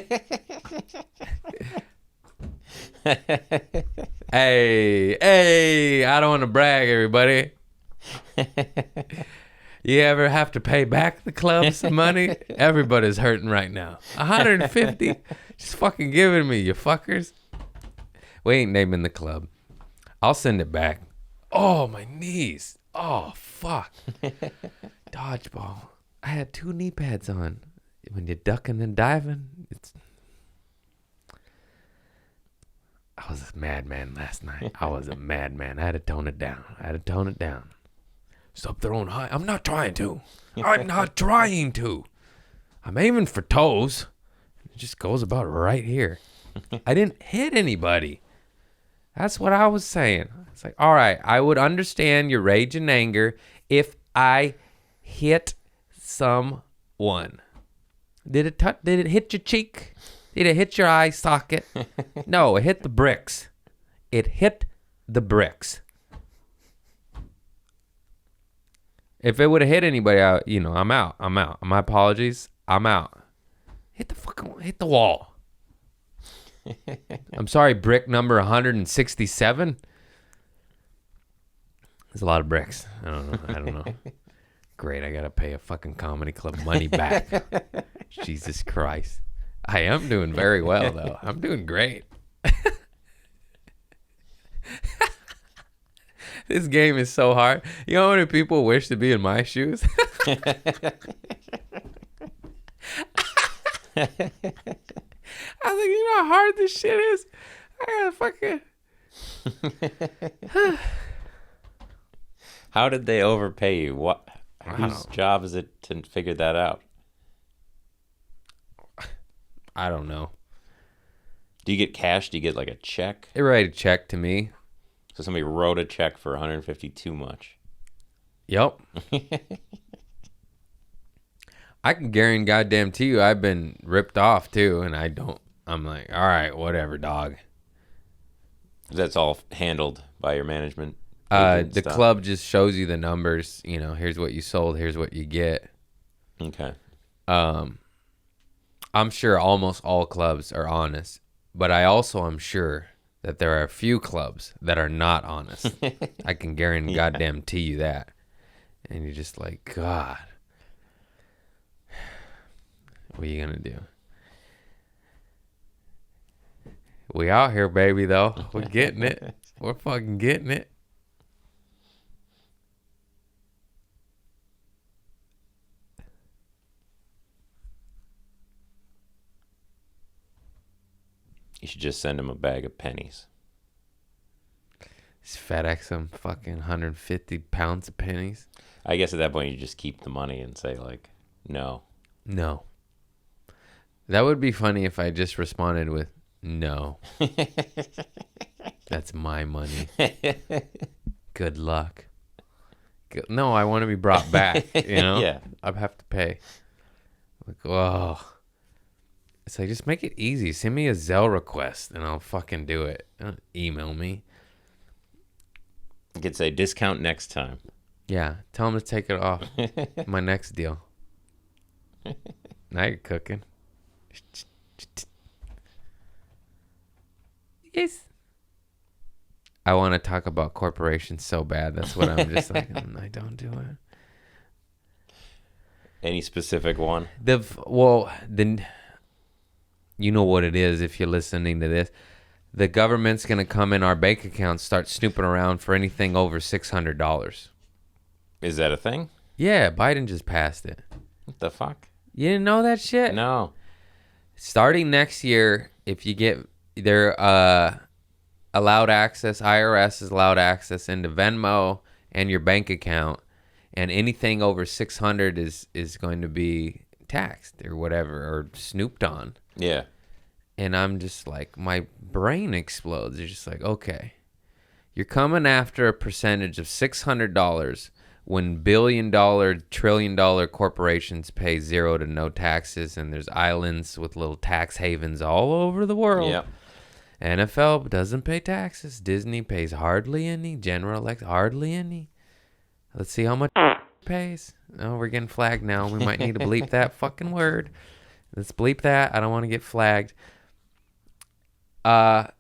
Hey, I don't want to brag, everybody. You ever have to pay back the club some money? Everybody's hurting right now. 150? Just fucking give it to me, you fuckers. We ain't naming the club. I'll send it back. Oh, my knees. Oh, fuck. Dodgeball. I had 2 knee pads on. When you're ducking and diving, I was a madman last night. I was a madman. I had to tone it down. Stop throwing high. I'm not trying to. I'm aiming for toes. It just goes about right here. I didn't hit anybody. That's what I was saying. It's like, all right, I would understand your rage and anger if I hit someone. Did it hit your cheek? Did it hit your eye socket? No, it hit the bricks. If it would have hit anybody, I'm out. My apologies. I'm out. Hit the wall. I'm sorry, brick number 167. There's a lot of bricks. I don't know. Great, I gotta pay a fucking comedy club money back. Jesus Christ. I am doing very well, though. I'm doing great. This game is so hard. You know how many people wish to be in my shoes? I was like, you know how hard this shit is? I gotta fucking... How did they overpay you? What? Whose job is it to figure that out? I don't know. Do you get cash? Do you get like a check? They write a check to me. So somebody wrote a check for 150 too much. Yep. I can guarantee you I've been ripped off too, and I'm like, all right, whatever, dog. That's all handled by your management. The club just shows you the numbers. You know, here's what you sold, here's what you get. Okay. I'm sure almost all clubs are honest, but I also am sure that there are a few clubs that are not honest. I can guarantee you that. And you're just like, God, what are you gonna do? We out here, baby, though. We're getting it. We're fucking getting it. You should just send him a bag of pennies. Just FedEx them fucking 150 pounds of pennies. I guess at that point you just keep the money and say like, no. No. That would be funny if I just responded with, no. That's my money. Good luck. No, I want to be brought back, you know? Yeah. I'd have to pay. Like, oh. It's like, just make it easy. Send me a Zelle request and I'll fucking do it. Don't email me. You could say discount next time. Yeah. Tell them to take it off my next deal. Now you're cooking. Yes. I want to talk about corporations so bad. That's what I'm just like, I don't do it. Any specific one? You know what it is if you're listening to this. The government's going to come in our bank accounts, start snooping around for anything over $600. Is that a thing? Yeah, Biden just passed it. What the fuck? You didn't know that shit? No. Starting next year, if you get their allowed access, IRS is allowed access into Venmo and your bank account, and anything over 600 is going to be taxed or whatever, or snooped on. Yeah. And I'm just like, my brain explodes. It's just like, okay, you're coming after a percentage of $600 when billion-dollar, trillion-dollar corporations pay zero to no taxes, and there's islands with little tax havens all over the world. Yep. NFL doesn't pay taxes. Disney pays hardly any. General Electric hardly any. Let's see how much pays. Oh, we're getting flagged now. We might need to bleep that fucking word. Let's bleep that. I don't want to get flagged. But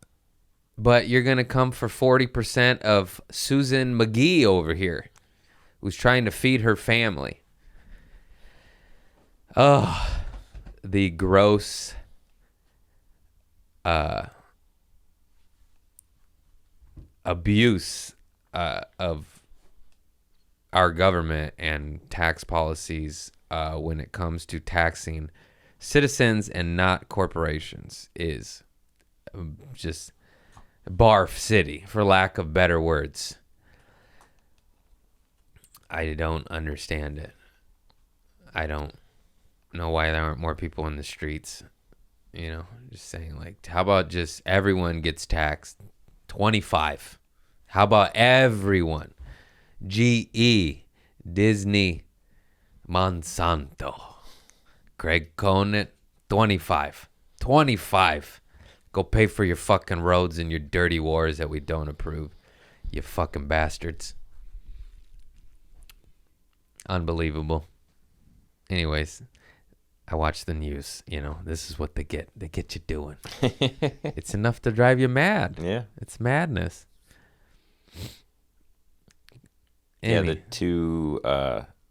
you're going to come for 40% of Susan McGee over here, who's trying to feed her family. Oh, the gross abuse of our government and tax policies when it comes to taxing citizens and not corporations is just barf city, for lack of better words. I don't understand it. I don't know why there aren't more people in the streets. You know, just saying, like, how about just everyone gets taxed 25? How about everyone? GE, Disney, Monsanto, Greg Conant, 25. 25. Go pay for your fucking roads and your dirty wars that we don't approve. You fucking bastards. Unbelievable. Anyways, I watch the news. You know, this is what they get. They get you doing. It's enough to drive you mad. Yeah. It's madness. Yeah, the two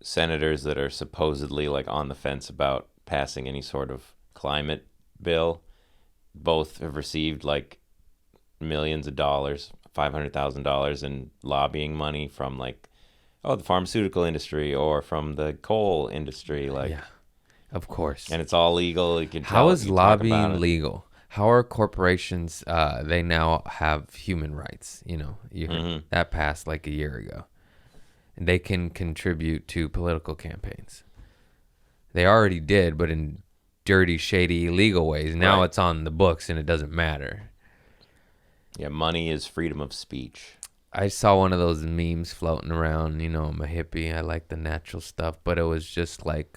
senators that are supposedly like on the fence about passing any sort of climate bill, both have received like millions of dollars, $500,000 in lobbying money from like, the pharmaceutical industry or from the coal industry, like. Yeah, of course. And it's all legal. You can tell. How is you can talk about lobbying it. legal? How are corporations? They now have human rights. You know, you heard that passed like a year ago, and they can contribute to political campaigns. They already did, but in dirty, shady, illegal ways. Now Right. it's on the books, and it doesn't matter. Yeah, money is freedom of speech. I saw one of those memes floating around. You know, I'm a hippie. I like the natural stuff, but it was just like,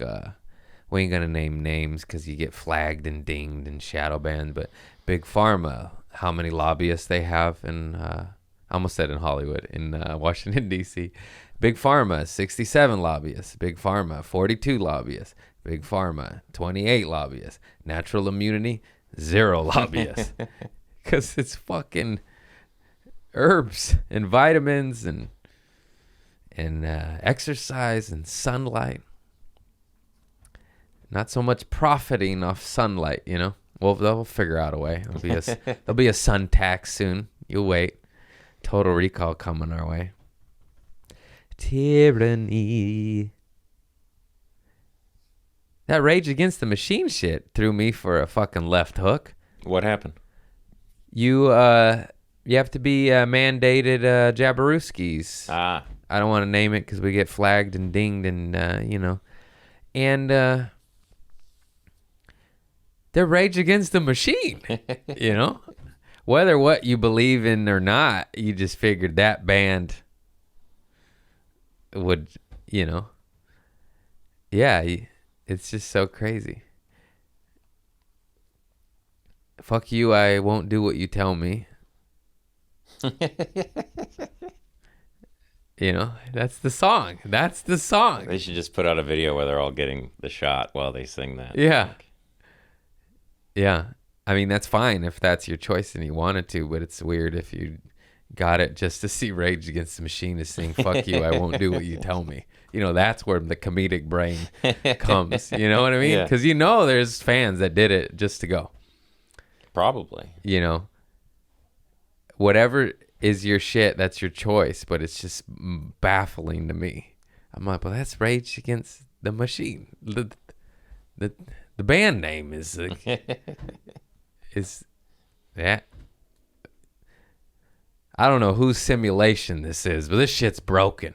we ain't gonna name names because you get flagged and dinged and shadow banned. But Big Pharma, how many lobbyists they have in, I almost said in Hollywood, in Washington D.C. Big Pharma, 67 lobbyists. Big Pharma, 42 lobbyists. Big Pharma, 28 lobbyists. Natural immunity, 0 lobbyists. Because it's fucking herbs and vitamins and exercise and sunlight. Not so much profiting off sunlight, you know. Well, they'll figure out a way. There'll be a sun tax soon. You'll wait. Total Recall coming our way. Tyranny. That Rage Against the Machine shit threw me for a fucking left hook. What happened? You have to be mandated Jabarooskies. Ah. I don't want to name it because we get flagged and dinged and, you know. And they're Rage Against the Machine, you know. Whether what you believe in or not, you just figured that band would, you know. Yeah, it's just so crazy. Fuck you, I won't do what you tell me. You know, that's the song. That's the song. They should just put out a video where they're all getting the shot while they sing that. Yeah. Yeah. I mean, that's fine if that's your choice and you wanted to, but it's weird if you got it just to see Rage Against the Machine is saying, fuck you, I won't do what you tell me. You know, that's where the comedic brain comes. You know what I mean? Because you know there's fans that did it just to go. Probably. You know, whatever is your shit, that's your choice, but it's just baffling to me. I'm like, well, that's Rage Against the Machine. The band name is that. I don't know whose simulation this is, but this shit's broken.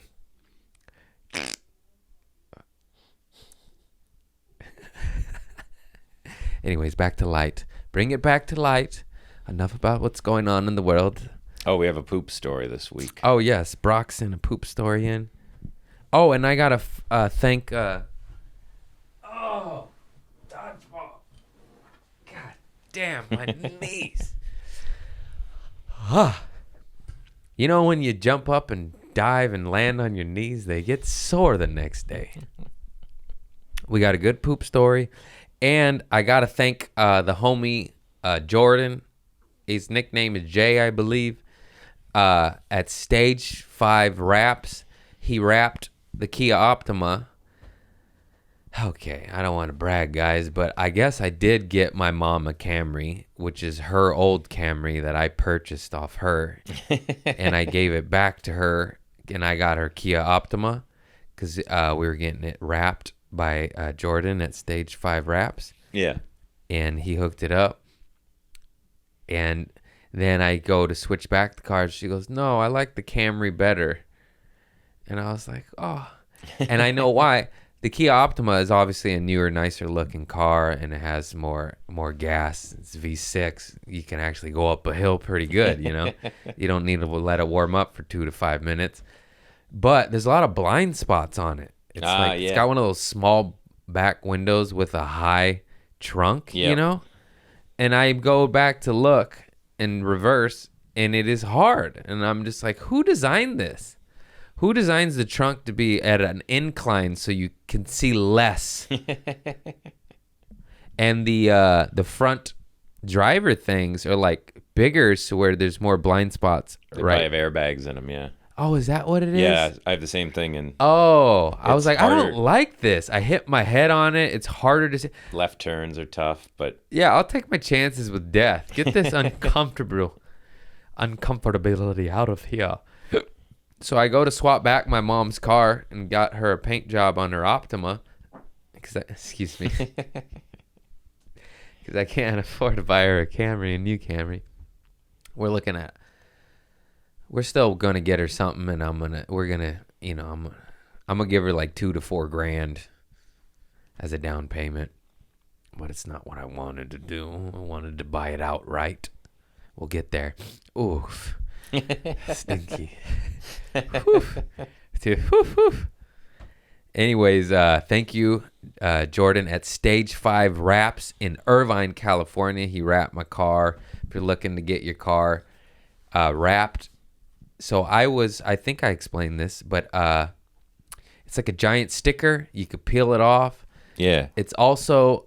Anyways, back to light. Bring it back to light. Enough about what's going on in the world. Oh, we have a poop story this week. Oh, yes. Brock's in a poop story in. Oh, and I got to thank... dodgeball. God damn, my knees. You know when you jump up and dive and land on your knees, they get sore the next day. We got a good poop story. And I got to thank the homie Jordan. His nickname is Jay, I believe. At Stage 5 Wraps, he wrapped the Kia Optima. Okay, I don't want to brag, guys, but I guess I did get my mom a Camry, which is her old Camry that I purchased off her. And I gave it back to her, and I got her Kia Optima because we were getting it wrapped by Jordan at Stage 5 Wraps. Yeah. And he hooked it up. And then I go to switch back the cars. She goes, no, I like the Camry better. And I was like, oh. And I know why. The Kia Optima is obviously a newer, nicer looking car, and it has more gas. It's V6. You can actually go up a hill pretty good, you know. You don't need to let it warm up for 2 to 5 minutes. But there's a lot of blind spots on it. It's it's got one of those small back windows with a high trunk, you know? And I go back to look in reverse, and it is hard. And I'm just like, who designed this? Who designs the trunk to be at an incline so you can see less? And the front driver things are like bigger, so where there's more blind spots. They right? probably have airbags in them, yeah. Oh, is that what it is? Yeah, I have the same thing, and Oh, I was it's like, I harder. don't like this. I hit my head on it. It's harder to see. left turns are tough, but Yeah, I'll take my chances with death. Get this uncomfortability out of here. So I go to swap back my mom's car and got her a paint job on her Optima. Excuse me. Because I can't afford to buy her a Camry, a new Camry. We're still gonna get her something, and I'm gonna give her like $2,000 to $4,000 as a down payment. But it's not what I wanted to do. I wanted to buy it outright. We'll get there. Oof. Stinky. Oof. Oof, oof. Anyways, thank you, Jordan, at Stage 5 Wraps in Irvine, California. He wrapped my car. If you're looking to get your car wrapped. So I think I explained this, but it's like a giant sticker. You could peel it off. yeah. It's also,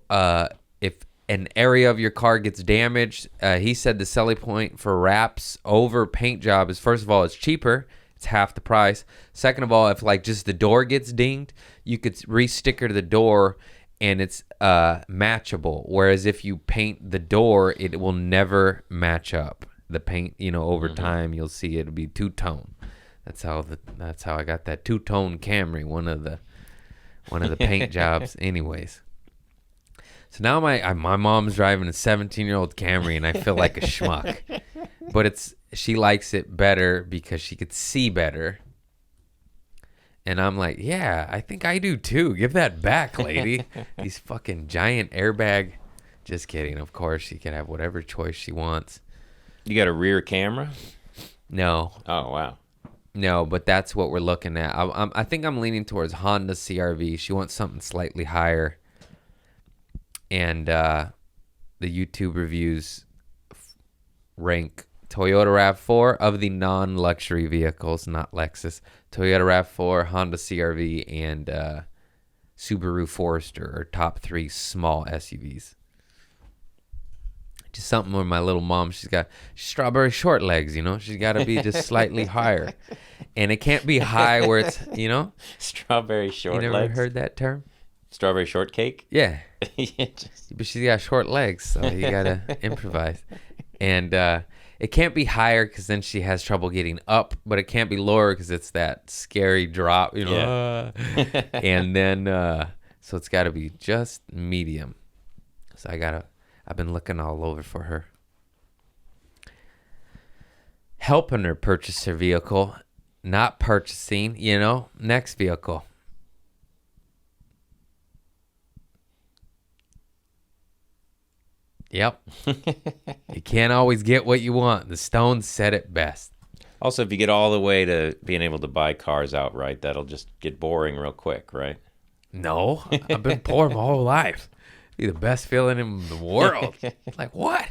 if an area of your car gets damaged, he said the selling point for wraps over paint job is, first of all, it's cheaper. It's half the price. Second of all, if like just the door gets dinged, you could re-sticker the door and it's matchable. Whereas if you paint the door, it will never match up. The paint, over time, you'll see it'll be two-tone. That's how I got that two-tone Camry, one of the paint jobs. Anyways. So now my mom's driving a 17-year-old Camry, and I feel like a schmuck. But she likes it better because she could see better. And I'm like, yeah, I think I do too. Give that back, lady. These fucking giant airbag. Just kidding. Of course, she can have whatever choice she wants. You got a rear camera? No. Oh, wow. No, but that's what we're looking at. I think I'm leaning towards Honda CRV. She wants something slightly higher. And the YouTube reviews rank Toyota RAV4 of the non-luxury vehicles, not Lexus. Toyota RAV4, Honda CRV, and Subaru Forester are top 3 small SUVs. Just something where my little mom, she's got strawberry short legs, She's got to be just slightly higher. And it can't be high where it's, Strawberry short You never legs? heard that term? Strawberry shortcake? Yeah. Yeah, But she's got short legs, so you got to improvise. And it can't be higher because then she has trouble getting up, but it can't be lower because it's that scary drop, Yeah. And then, so it's got to be just medium. So I've been looking all over for her. Helping her purchase her vehicle, not purchasing, next vehicle. Yep. You can't always get what you want. The Stones said it best. Also, if you get all the way to being able to buy cars outright, that'll just get boring real quick, right? No, I've been poor my whole life. Be the best feeling in the world. Like, what?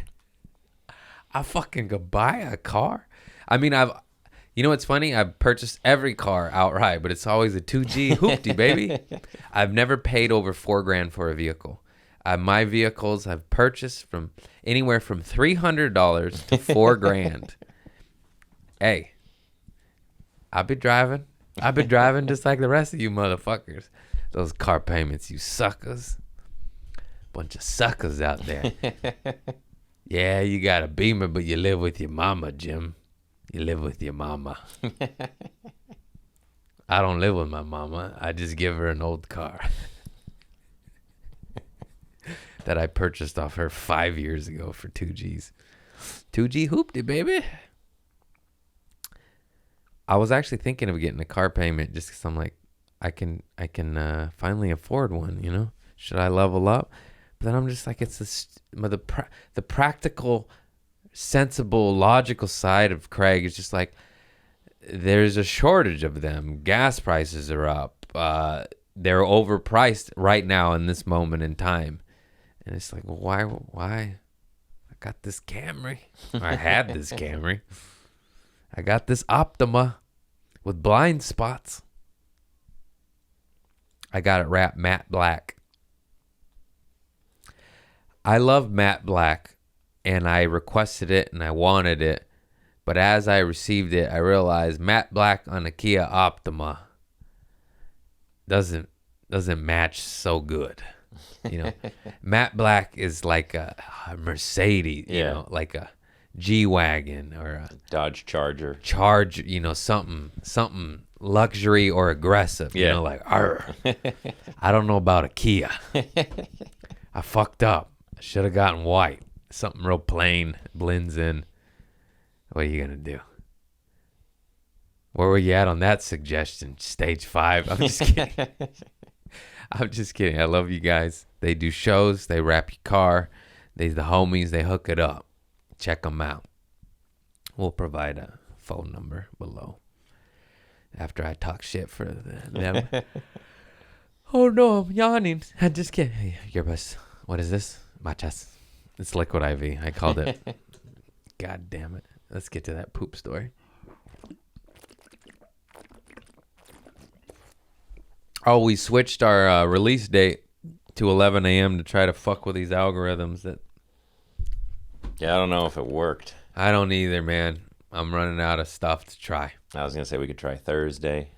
I fucking could buy a car? I mean, what's funny? I've purchased every car outright, but it's always a 2G hoopty, baby. I've never paid over $4,000 for a vehicle. My vehicles I've purchased from anywhere from $300 to $4,000. Hey, I've been driving just like the rest of you motherfuckers. Those car payments, you suckers. Bunch of suckers out there. Yeah, you got a Beamer, but you live with your mama, Jim. You live with your mama. I don't live with my mama. I just give her an old car that I purchased off her 5 years ago for 2Gs. 2G hoopty, baby. I was actually thinking of getting a car payment just because I'm like, I can finally afford one, Should I level up? But then I'm just like, it's the practical, sensible, logical side of Craig is just like, there's a shortage of them. Gas prices are up. They're overpriced right now in this moment in time. And it's like, why? I got this Camry. I had this Camry. I got this Optima with blind spots. I got it wrapped matte black. I love matte black, and I requested it, and I wanted it. But as I received it, I realized matte black on a Kia Optima doesn't match so good. You know, matte black is like a Mercedes, you know, like a G-Wagon or a Dodge Charger. You know, something luxury or aggressive, you know, like, arr. I don't know about a Kia. I fucked up. I should have gotten white. Something real plain, blends in. What are you going to do? Where were you at on that suggestion? Stage 5? I'm just kidding. I'm just kidding. I love you guys. They do shows. They wrap your car. They's the homies. They hook it up. Check them out. We'll provide a phone number below after I talk shit for them. Oh, no, I'm yawning. I'm just kidding. Hey, Yerbus, what is this? Machas. It's liquid IV. I called it. God damn it. Let's get to that poop story. Oh, we switched our release date to 11 a.m. to try to fuck with these algorithms. That Yeah, I don't know if it worked. I don't either, man. I'm running out of stuff to try. I was going to say we could try Thursday.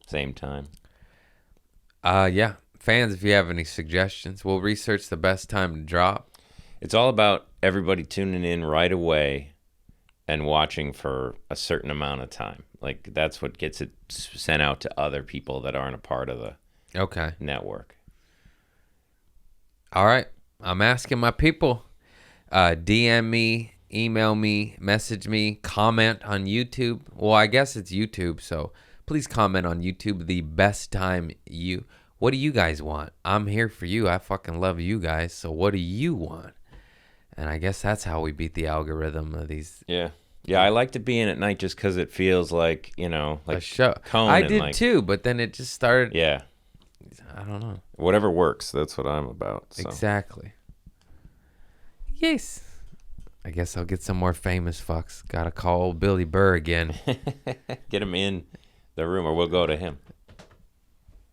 Same time. Yeah. Fans, if you have any suggestions, we'll research the best time to drop. It's all about everybody tuning in right away and watching for a certain amount of time. Like, that's what gets it sent out to other people that aren't a part of the network. All right. I'm asking my people. DM me, email me, message me, comment on YouTube. Well, I guess it's YouTube, so please comment on YouTube. The best time you... What do you guys want? I'm here for you. I fucking love you guys. So what do you want? And I guess that's how we beat the algorithm of these. Yeah. Yeah, I like to be in at night just because it feels like, you know, like a show. Conant, I did too, but then it just started. Yeah. I don't know. Whatever works, that's what I'm about. So. Exactly. Yes. I guess I'll get some more famous fucks. Gotta call Billy Burr again. Get him in the room or we'll go to him.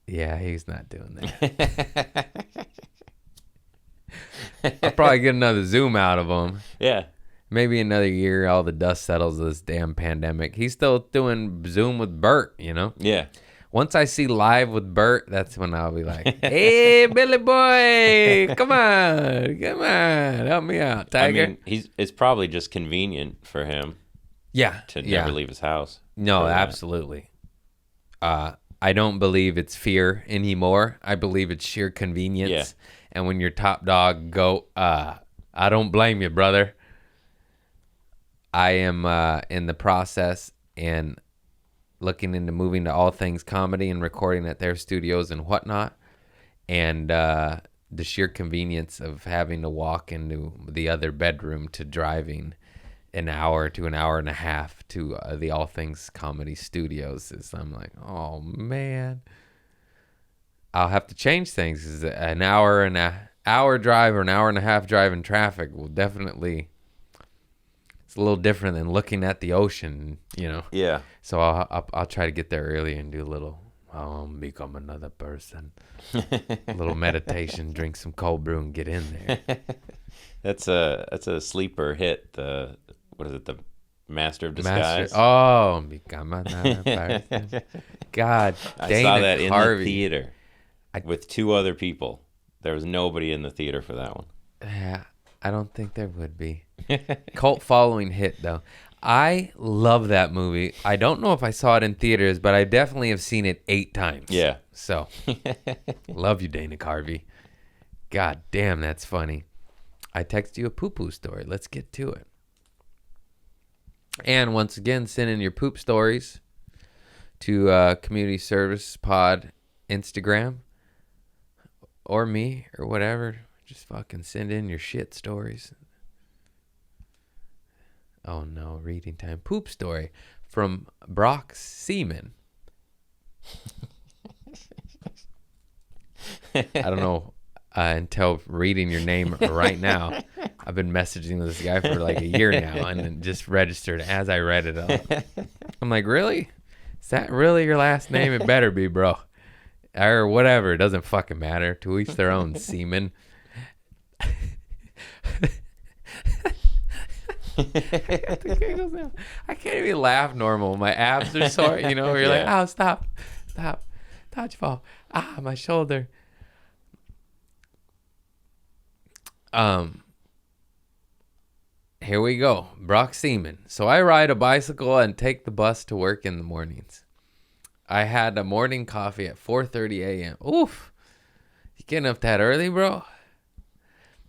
Yeah, he's not doing that. I'll probably get another Zoom out of him. Yeah. Maybe another year, all the dust settles of this damn pandemic. He's still doing Zoom with Bert, you know? Yeah. Once I see live with Bert, that's when I'll be like, hey, Billy boy, come on, help me out, Tiger. I mean, it's probably just convenient for him. Yeah. To never leave his house. No, absolutely. I don't believe it's fear anymore. I believe it's sheer convenience. Yeah. And when your top dog go, I don't blame you, brother. I am in the process and looking into moving to All Things Comedy and recording at their studios and whatnot. And the sheer convenience of having to walk into the other bedroom to driving an hour to an hour and a half to the All Things Comedy studios is, I'm like, oh man, I'll have to change things. 'Cause an hour drive or an hour and a half drive in traffic will definitely, it's a little different than looking at the ocean, you know? Yeah. So I'll try to get there early and do a little, become another person, a little meditation, drink some cold brew and get in there. That's a sleeper hit. What is it? The Master of Disguise. Become another person. God, I Dana saw that Carvey. in the theater with two other people. There was nobody in the theater for that one. Yeah, I don't think there would be. Cult following hit, though. I love that movie. I don't know if I saw it in theaters, but I definitely have seen it 8 times. Yeah. So, love you, Dana Carvey. God damn, that's funny. I text you a poo-poo story. Let's get to it. And once again, send in your poop stories to Community Service Pod Instagram or me or whatever. Just fucking send in your shit stories. Oh no, reading time. Poop story from Brock Seaman. I don't know until reading your name right now. I've been messaging this guy for like a year now and it just registered as I read it up. I'm like, really? Is that really your last name? It better be, bro. Or whatever. It doesn't fucking matter. To each their own, Seaman. The giggles now. I can't even laugh normal. My abs are sore. You know, where you're like, oh, stop. Dodgeball. Ah, my shoulder. Here we go. Brock Seaman. So I ride a bicycle and take the bus to work in the mornings. I had a morning coffee at 4:30 a.m. Oof. You getting up that early, bro?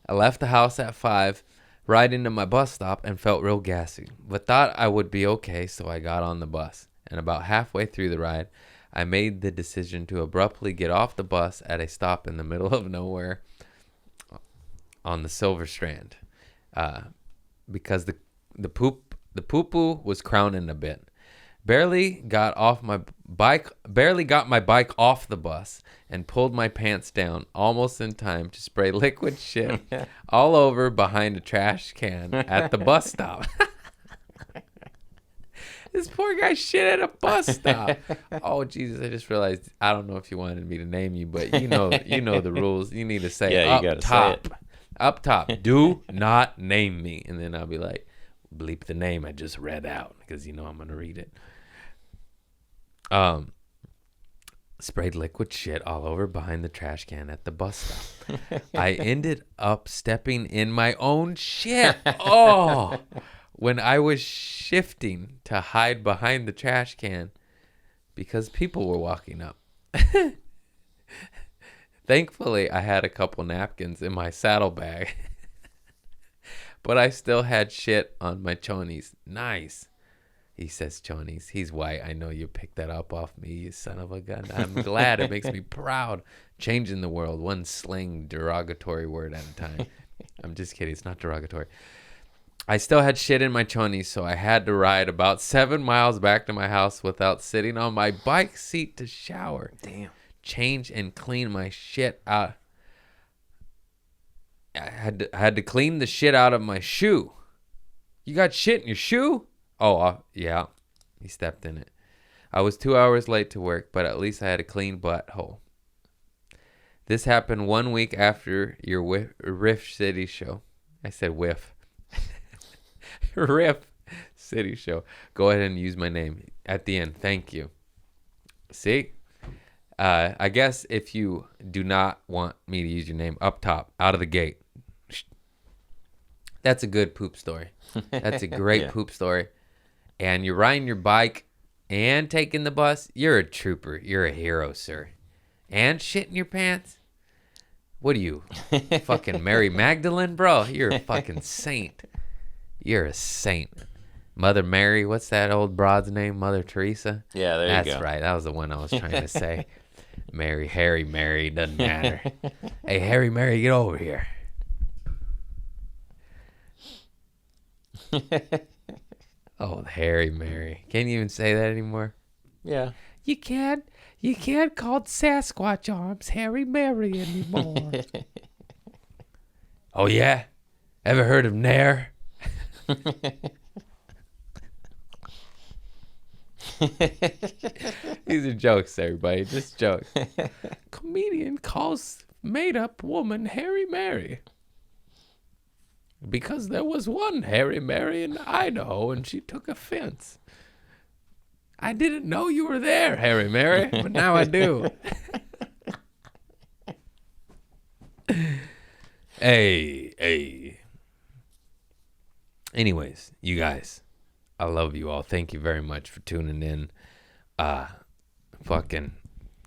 I left the house at 5, ride into my bus stop, and felt real gassy, but thought I would be okay, so I got on the bus. And about halfway through the ride, I made the decision to abruptly get off the bus at a stop in the middle of nowhere on the Silver Strand. Because the poo-poo was crowning a bit. Barely got my bike off the bus and pulled my pants down almost in time to spray liquid shit all over behind a trash can at the bus stop. This poor guy shit at a bus stop. Oh Jesus! I just realized I don't know if you wanted me to name you, but you know the rules. You need to say you gotta top. say it. Up top, do not name me. And then I'll be like, bleep the name I just read out because I'm going to read it. Sprayed liquid shit all over behind the trash can at the bus stop. I ended up stepping in my own shit. Oh, when I was shifting to hide behind the trash can because people were walking up. Thankfully, I had a couple napkins in my saddlebag, but I still had shit on my chonies. Nice. He says chonies. He's white. I know you picked that up off me, you son of a gun. I'm glad. It makes me proud. Changing the world, one slang derogatory word at a time. I'm just kidding. It's not derogatory. I still had shit in my chonies, so I had to ride about 7 miles back to my house without sitting on my bike seat to shower. Damn. Change and clean my shit out. I had to clean the shit out of my shoe. You got shit in your shoe? Oh, yeah. He stepped in it. I was 2 hours late to work, but at least I had a clean butthole. This happened 1 week after your Riff City show. I said whiff. Riff City show. Go ahead and use my name at the end. Thank you. See? I guess if you do not want me to use your name up top, out of the gate, that's a good poop story. That's a great poop story. And you're riding your bike and taking the bus. You're a trooper. You're a hero, sir. And shit in your pants. What are you, fucking Mary Magdalene, bro? You're a fucking saint. You're a saint. Mother Mary, what's that old broad's name? Mother Teresa? Yeah, there you go. That's right. That was the one I was trying to say. Mary, Harry, Mary, doesn't matter. Hey, Harry, Mary, get over here. Oh, Harry, Mary. Can't you even say that anymore? Yeah. You can't call Sasquatch arms Harry, Mary anymore. Oh, yeah? Ever heard of Nair? These are jokes, everybody. Just jokes. Comedian calls made-up woman Harry Mary because there was one Harry Mary in Idaho and she took offense. I didn't know you were there, Harry Mary, but now I do. Hey. Anyways, you guys, I love you all. Thank you very much for tuning in. Fucking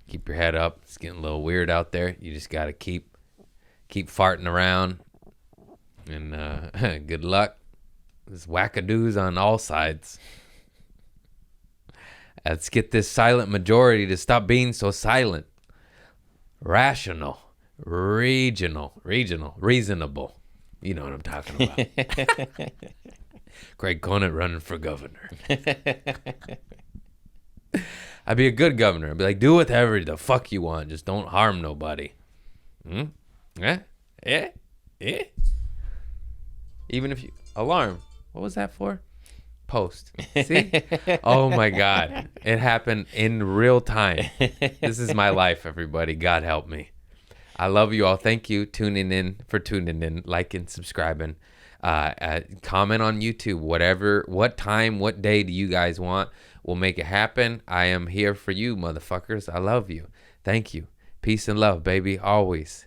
keep your head up. It's getting a little weird out there. You just gotta keep farting around. And good luck. There's wackadoos on all sides. Let's get this silent majority to stop being so silent. Rational, reasonable. You know what I'm talking about. Craig Conant running for governor. I'd be a good governor. I'd be like, do whatever the fuck you want. Just don't harm nobody. Yeah. Even if you... Alarm. What was that for? Post. See? Oh my God. It happened in real time. This is my life, everybody. God help me. I love you all. Thank you for tuning in, liking, subscribing. Comment on YouTube, whatever, what time, what day do you guys want? We'll make it happen. I am here for you, motherfuckers. I love you. Thank you. Peace and love, baby. Always.